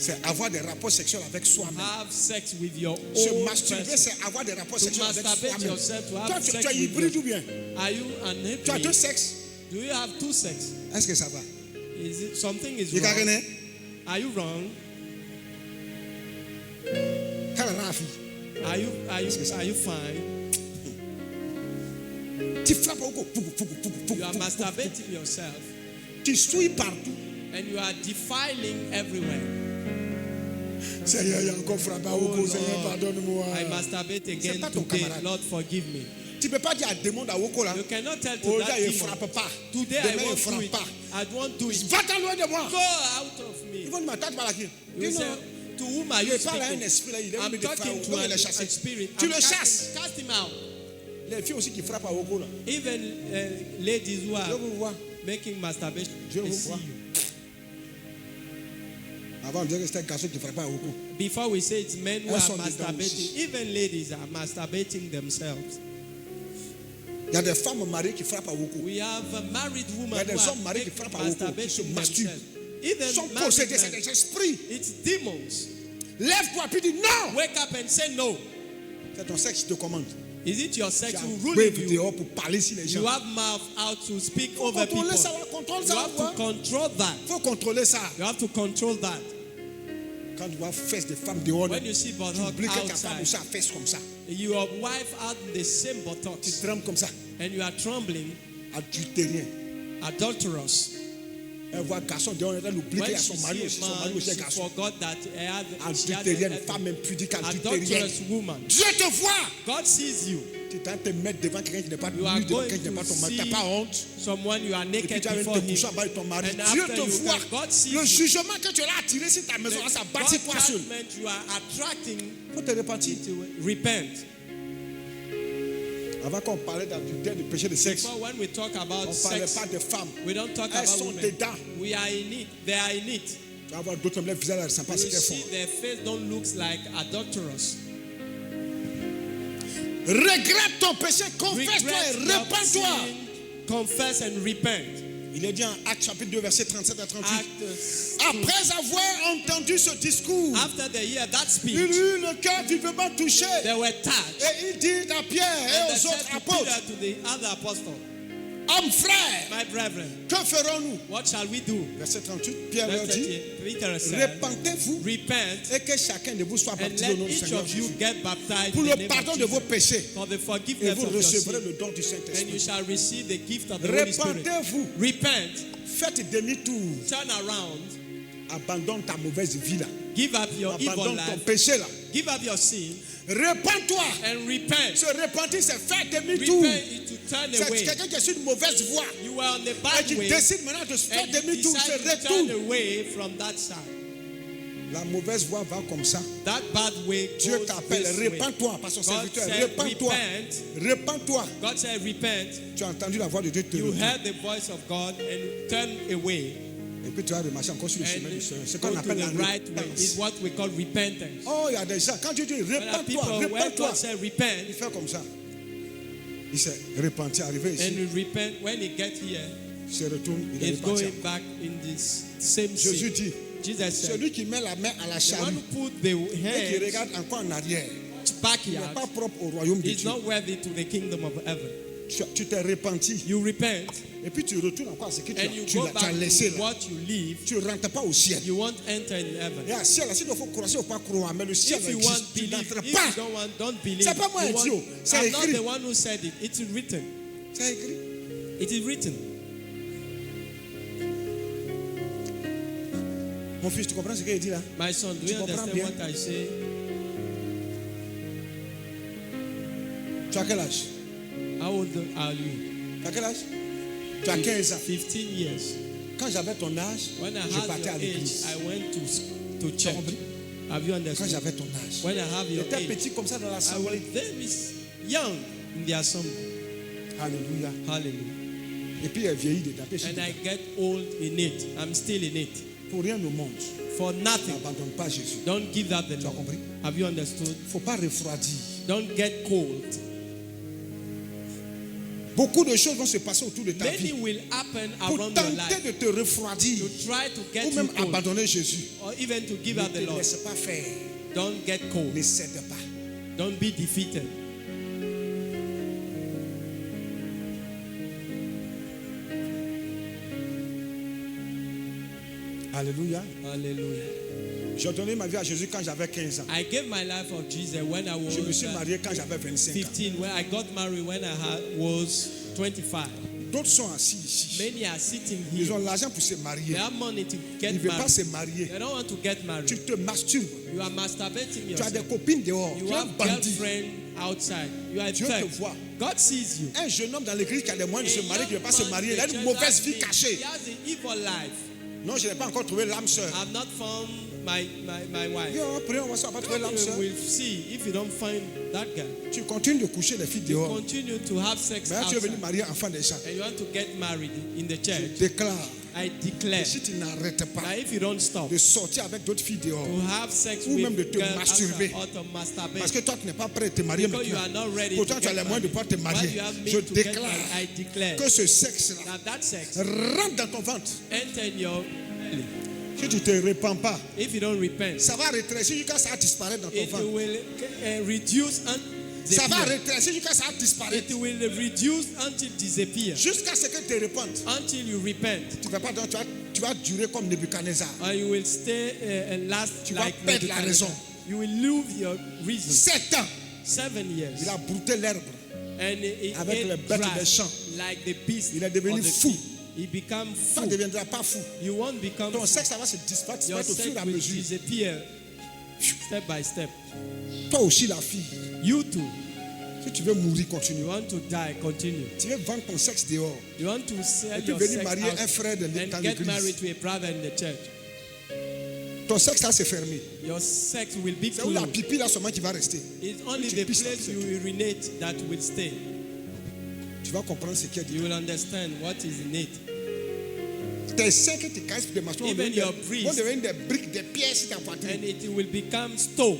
C'est avoir des rapports sexuels avec soi-même. Have sex with your Se own masturber, person. c'est avoir des rapports To sexuels avec masturbate soi-même. yourself, to have Toi, sex tu es with hybride ou bien? Are you an Tu as deux hybrid? sexes. Do you have two sex? Est-ce que ça va? Is it something is Il wrong? connaît? Are you wrong? Quand la fille, Are you fine? tu frappes Awoko. You are masturbating yourself. Tu souilles partout. And you are defiling everywhere. Seigneur, il y a encore frappé à Oh Woko. Seigneur, Lord, pardonne-moi. I masturbate again pas ton today. camarade. Lord, forgive me. Tu ne peux pas dire à démon à Woko là. You cannot tell to Aujourd'hui, that il ne demon, frappe pas. today Demain, I il ne won't do frappe it. pas. I won't do it. Va-t'en loin de moi. Go out of Ils me. vont dire, attends, tu parles à qui? You Dis say, non. to whom are Il you parle à un speaking? esprit là, il est I'm venu de talking frère. to Donc il a est chassé. spirit. Tu I'm le chasses. Cast him out. Les filles aussi qui frappent à Woko là. Even ladies who Je are vous vois. making masturbation, Je they vous see vois. you. Avant, on disait que c'était un garçon qui frappait à Woko. Before we say it's men who Elles are sont dedans masturbating, aussi. even ladies are masturbating themselves. Il y a des femmes mariées qui frappent à Woko. We have a married Il y a woman des who hommes are mariés qui frappent à Woko, qui se masturbating masturbent. themselves. Ils Even sont married possédés, c'est men, des esprits. it's demons. Lève-toi puis dis non. Wake up and say no. C'est ton sexe qui te commande. Is it your Tu sex as who un ruling bœuf you? dehors pour parler sur les gens. You have mouth out to speak Il faut over people. contrôler ça, là. Contrôle You ça. have to control that. Il faut contrôler ça. You have to control that. Quand tu vois fesses de femmes dehors, When you see tu buttock oublies que ta femme outside, aussi a fesses comme ça. your wife had the same Tu buttocks, trembles comme ça. and you are trembling, Adultérien. adulterous. Elle voit un garçon dehors, elle oublie qu'il y When a she son mari see aussi. a Son mari man, aussi est she garçon. forgot that she had Adultérienne, an femme impudique, adultérienne. adulterous woman. Dieu te voit. God sees you. Tu es en train de te mettre devant quelqu'un qui n'est pas You are nu, devant going quelqu'un qui n'est pas to ton mari. Tu see n'as pas honte. someone, you are Et puis naked tu as before te him. coucher en bas de ton mari. And Dieu after te you voit. God sees Le you. jugement que tu l'as attiré sur ta maison, là, ça bâtit toi seul. judgment you are attracting Il faut te repentir. to repent. Avant qu'on parlait d'adultère, de péché de sexe, Before when we talk about on ne parlait sex, pas de femmes. we don't talk Elles about sont women. dedans. We are in it. They are in it. Tu vas voir d'autres hommes, les visages, elles ne savent pas ce You qu'elles see, font. their face don't look like adulterous. Regrette ton péché, confesse-toi et Regret your repens-toi. sin, confess and repent. Il est dit en Actes chapitre 2, verset 37 à 38. Acts Après avoir entendu ce discours, After they hear that il speech, eut le cœur vivement touché. they were touched. Et il dit à Pierre And et they aux said autres to apôtres, Peter, to the other apostle, hommes frères, my brethren, que ferons-nous? what shall we do? Verset 38, Pierre leur Verse dit, 38, Peter said, repentez-vous repent et que chacun de vous soit and baptisé let au nom du each Seigneur of you Jésus get baptized pour in the le name pardon of de vos Jesus péchés for the et forgiveness vous of your recevrez sin, le don du and you Saint-Esprit. shall receive the gift of the Holy Spirit. Repentez-vous, Repent, faites demi-tour, turn around, abandonne ta mauvaise vie là, give up your evil abandonne ton life, péché là, give up your sin, repens-toi. and repent. Se repentir, c'est faire demi-tour. Repent is to turn C'est away. quelqu'un qui est sur une mauvaise voie You were on the et bad qui way, décide maintenant de faire and you demi-tour, decide se to turn retourne. away from that side. La mauvaise voie va comme ça. That bad way Dieu goes t'appelle, this way. repens-toi par son God serviteur, said, repens-toi, repent. repens-toi. God said, repent. Tu as entendu la voix de Dieu te You retourne. heard the voice of God and turn away. Et puis tu vas remarcher encore sur le chemin du Seigneur. Ce And qu'on go to appelle la the right way is repentance. what we call repentance. Oh, il y a des gens, quand Dieu dit There are people, repens-toi, when repens-toi, God said il repent, fait comme ça. Il s'est repenti, arrivé and ici, you repent, when he gets here, il se retourne, il est he's reparti. going back in this same Jésus sin. dit, Jesus said, celui qui met la main à la the one charrue who put the et qui hands regarde encore en arrière, il n'est backyard pas propre au royaume de is Dieu. not worthy to the kingdom of heaven. Tu t'es repenti You repent, et puis tu retournes encore à ce que and you tu go as back laissé to là. what you leave. Tu ne rentres pas au ciel. You won't enter in Et heaven. à ciel, s'il faut croire, s'il ne faut pas croire, mais le ciel If you want, existe, tu believe. n'entres If pas. you don't want, don't believe. C'est pas moi, You want- idiot. C'est I'm not écrit. the one who said it. It's written. C'est écrit. It is written. Mon fils, tu comprends ce qu'il dit là? My son, do Tu you comprends understand bien? what I say? Tu as quel âge? How old are you? Tu as quel âge? Tu as 15 ans. 15 years. Quand j'avais ton âge, When I je had partais your à age, l'église. I went to church. compris? Have you Quand understood? j'avais ton âge. When I have your J'étais age, petit comme ça dans I was l'assemblée. very young in the assembly. Alléluia. Hallelujah. Et puis il vieillit dedans. puis je And dis, I get old in it. I'm still in it. pour rien au monde, For nothing. n'abandonne pas Jésus. Don't give up the Tu as Lord. compris? Have you understood? Il ne faut pas refroidir. Don't get cold. Beaucoup de choses vont se passer autour de ta Many vie will happen pour around your tenter life de te refroidir to try to get ou you même cold, abandonner Jésus. or even to give Ne up the te Lord. laisse pas faire. Don't get cold. Ne cède pas. Don't be defeated. Alléluia. Hallelujah. J'ai donné ma vie à Jésus quand j'avais 15 ans. I gave my life of Jesus when I Je me was suis marié quand j'avais 25 ans. 15. When I got married when I was 25. D'autres sont assis ici. Many are sitting Ils here. ont l'argent pour se They marier. have money to Ils get ne veulent pas married. se marier. They don't want to get Tu married. te masturbes. You are masturbating Tu as yourself. des copines dehors. You Tu es un have bandit. girlfriend outside. You are a Dieu te thug. voit. God sees you. Un jeune homme dans l'église qui a les moyens de A se marier, qui ne young veut pas se man marier, in il a the une church mauvaise has vie been- cachée. He has an evil life. Non, je n'ai pas encore trouvé l'âme sœur. I've not found my wife. Viens, prions, on va savoir trouver l'âme sœur. We'll see if you don't find that guy. Tu continues de coucher les filles You dehors. continue to have sex Mais là, tu es venu outside. marier enfant des gens. And you want to get married in the Je church. déclare, I declare si tu n'arrêtes pas that if you don't stop de sortir avec d'autres filles dehors, to have sex ou même de with te girls masturber, outside or to parce masturbate, que toi, tu n'es pas prêt à te marier because you are maintenant. not ready Pourtant, to tu as get les moyens de married. pouvoir te While marier. you have Je means to get déclare married, I declare que ce sexe-là that sex rentre dans ton ventre. enter in your belly. Si tu ne te répands pas, If you don't repent, ça va rétrécir jusqu'à ça disparaître dans ton it ventre. will reduce and Ça va disappear. rétrécir jusqu'à ça disparaître. It will reduce until disappear. Jusqu'à ce que tu te répandes. Until you repent, Tu ne vas pas, donc, tu vas durer comme Nebuchadnezzar. or you will stay and last Tu vas like perdre la Nebuchadnezzar. raison. You will lose your reason. 7 ans, 7 years. il a brouté l'herbe. And he Avec les ate bêtes grass des champs. like the beast. Il est devenu of the fou. field. He become Tu ne fool. deviendras pas fou. You won't become Ton fool. sexe, ça va se disparaître Your au fur sex et à will mesure. disappear step by step. Toi aussi, la fille, You too. si tu veux mourir, You continue. want to die, continue. Tu veux vendre ton sexe dehors. You want to sell Et puis your venir sex marier out un frère dans and get married l'église. to a brother in the church. Ton sexe, ça, c'est fermé. Your sex will be C'est où la closed. pipi, là, seulement qui va rester. It's only Tu the pisses, place c'est you tout. urinate that will stay. Tu vas comprendre ce qu'il y a You dit. will understand what is in it. Tes seins que tu casses pour des machins vont Even devenir your des- breast. vont devenir des briques, des pièces sur ta poitrine. And it will become stone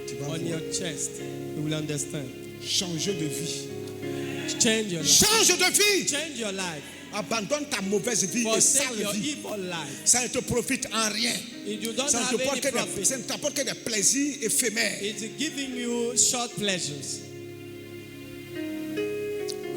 Tu vas on voir. your chest. You will understand. Changer de vie. Change your life. Change de vie. Change your life. Abandonne ta mauvaise vie et Forsake sale your vie. evil life. Ça ne te profite en rien. If you don't Ça ne have te porte any que profit, ça ne t'apporte que des plaisirs éphémères. it's giving you short pleasures.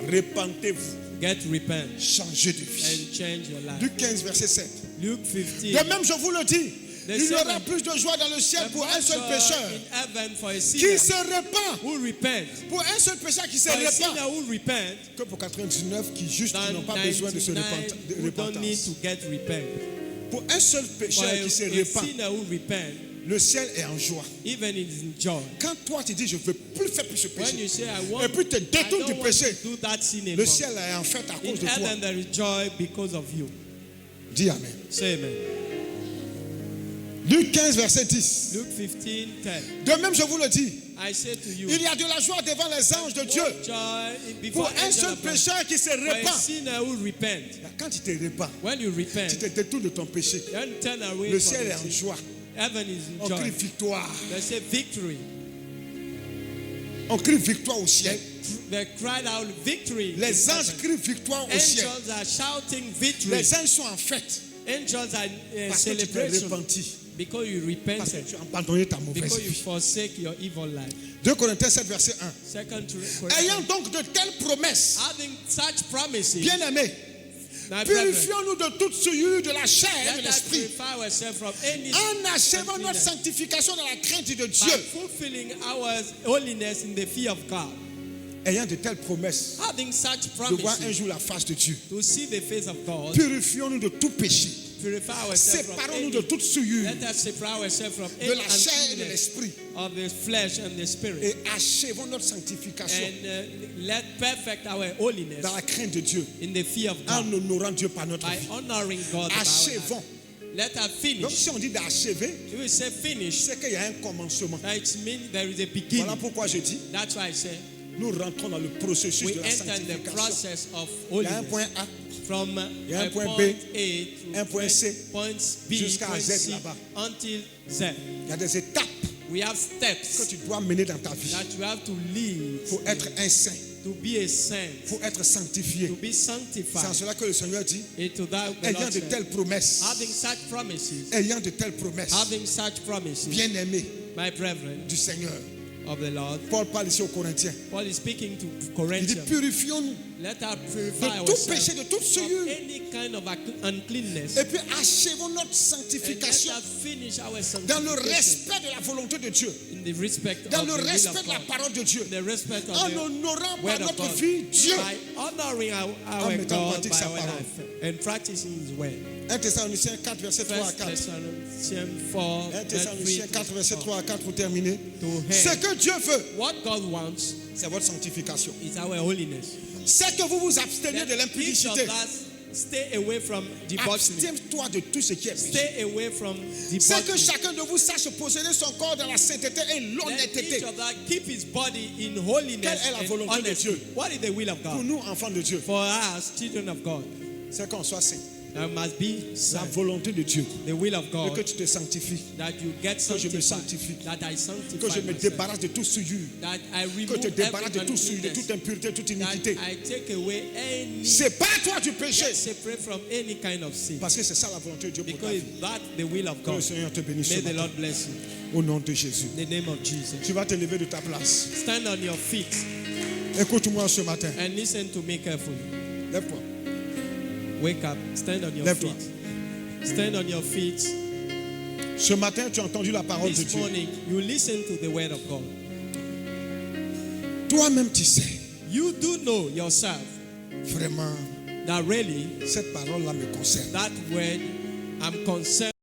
Répentez-vous. Get repent Changez de vie. and change your life. Luc 15, verset 7. Luke 15. De même, je vous le dis, The il y aura same- plus de joie dans le ciel A pour un seul more pécheur joy in heaven for a qui sinner se répand. who repent. Pour un seul pécheur qui se For a sinner répand. who repent Que pour 99 qui juste qui than n'ont pas besoin de se 99 de who don't need repentance. to get repent. Pour un seul For pécheur qui se a répand, sinner who repent, le ciel est en joie. even in joy. Quand toi tu dis je ne veux plus faire plus ce When you péché, say, I want, et puis te I détournes don't du want péché, to do that sin le anymore. ciel est en fait à In cause de toi. heaven there is joy because of you. Dis Amen. Say amen. Luc 15, verset 10. Luke 15, 10. De même, je vous le dis, I say to you, il y a de la joie devant les anges de Dieu more joy pour before un angel seul of God. pécheur qui se For a répand. sinner who repent. Quand tu te répands, When you tu repent, te détournes de ton péché. then turn away Le from ciel est the en sin. joie. Heaven is On in crie joy. victoire. They say victory. On crie victoire au ciel. They cried out victory. in Les anges heaven. crient victoire au ciel. Angels are shouting victory. Les anges sont en fête Angels are parce que tu t'es celebration repenti. because you Parce que repented. tu as abandonné ta mauvaise Because you vie. forsake your evil life. 2 Corinthiens 7, verset 1. Second Ayant Corinthians. donc de telles promesses, Having such promises, bien-aimés, my brethren, purifions-nous de toute souillure de la chair et de let us l'esprit, purify ourselves from any en achevant notre uncleanness sanctification dans la crainte de by Dieu. fulfilling our holiness in the fear of God. Ayant de telles promesses, Having such de voir un promises jour la face de Dieu. to see the face of God, Purifions-nous de tout péché. purify ourselves from Séparons-nous any. de toute souillure Let us separate ourselves from de any la chair et de uncleanness l'esprit of the flesh and the spirit, et achevons notre sanctification and let perfect our holiness dans la crainte de Dieu in the fear of en God honorant Dieu par notre by vie. honoring God. by our Achevons. life. Let us Donc finish. si on dit d'achever, You will say finish. c'est qu'il y a un commencement. That it means there is a Voilà beginning. pourquoi je dis, That's why I say nous rentrons dans le processus we de la enter in the sanctification. process of Il y a un holiness point A from y a un point point B, A to un point C, points B, jusqu'à point Z C, là-bas. until Z. Il y a des étapes We have que steps tu dois mener dans ta vie that you have to lead pour être un saint, to be a saint, pour être sanctifié. to be C'est en sanctified. cela que le Seigneur dit, And to that the ayant Lord de said, telles promesses, having such promises, ayant de telles promesses, having such promises, bien-aimés my brethren du Seigneur. of the Lord. Paul parle ici aux Corinthiens. Paul is speaking to Il dit, Corinthians. purifions-nous Let us purify de tout ourselves péché, de toute from souillure. any kind of uncleanness. Et puis achevons notre And let sanctification us finish our dans le sanctification respect de la volonté de Dieu, in the respect dans of le the will respect of de la God. parole de Dieu, In the respect of en the honorant par word of notre God. vie Dieu. By honoring our mettant en God pratique by sa our parole. life and practicing His word. 1 Thessaloniciens 4, verset 3 à 1 4. Thessalonians 4, 1 Thessaloniciens 4, verset 3 à 4 pour terminer. To Ce him. que Dieu veut, What God wants c'est votre sanctification. is our holiness. C'est que vous vous absteniez de That each l'impudicité. of us stay away from debauchery. Abstiens-toi de tout ce qui est péché. Stay away from C'est que debauchery. chacun de vous sache posséder son corps dans la sainteté et Let l'honnêteté. each of us keep his body in holiness Quelle est la and volonté de honesty. Dieu? What is the will of Pour God? nous, enfants de Dieu, For us, children of God, c'est qu'on soit saint. there must be La volonté de Dieu, the will of et God, que tu te sanctifies, that you get que je me sanctified, sanctifie, that I que sanctify je me myself, débarrasse de toute souillure, that I que remove tu te débarrasses de every toute souillure, de uncleanness, toute impureté, toute that iniquité. I take away any Sépare-toi du péché, get separate from any kind of sin, parce que c'est ça la volonté de Dieu pour ta because vie. that the will of Que le God. Seigneur te bénisse ce May the matin. Lord bless you. Au nom de Jésus. In the name of Jesus. Tu vas te lever de ta place. Stand on your feet Écoute-moi ce matin. and listen to me carefully. Lève-toi. Wake up. Stand on your Lève-toi. feet. Stand on your feet. Ce matin, tu as entendu la parole de This Dieu. morning, you listen to the word of God. Toi-même, tu sais, You do know yourself vraiment, that really cette parole-là me concerne. that word I'm concerned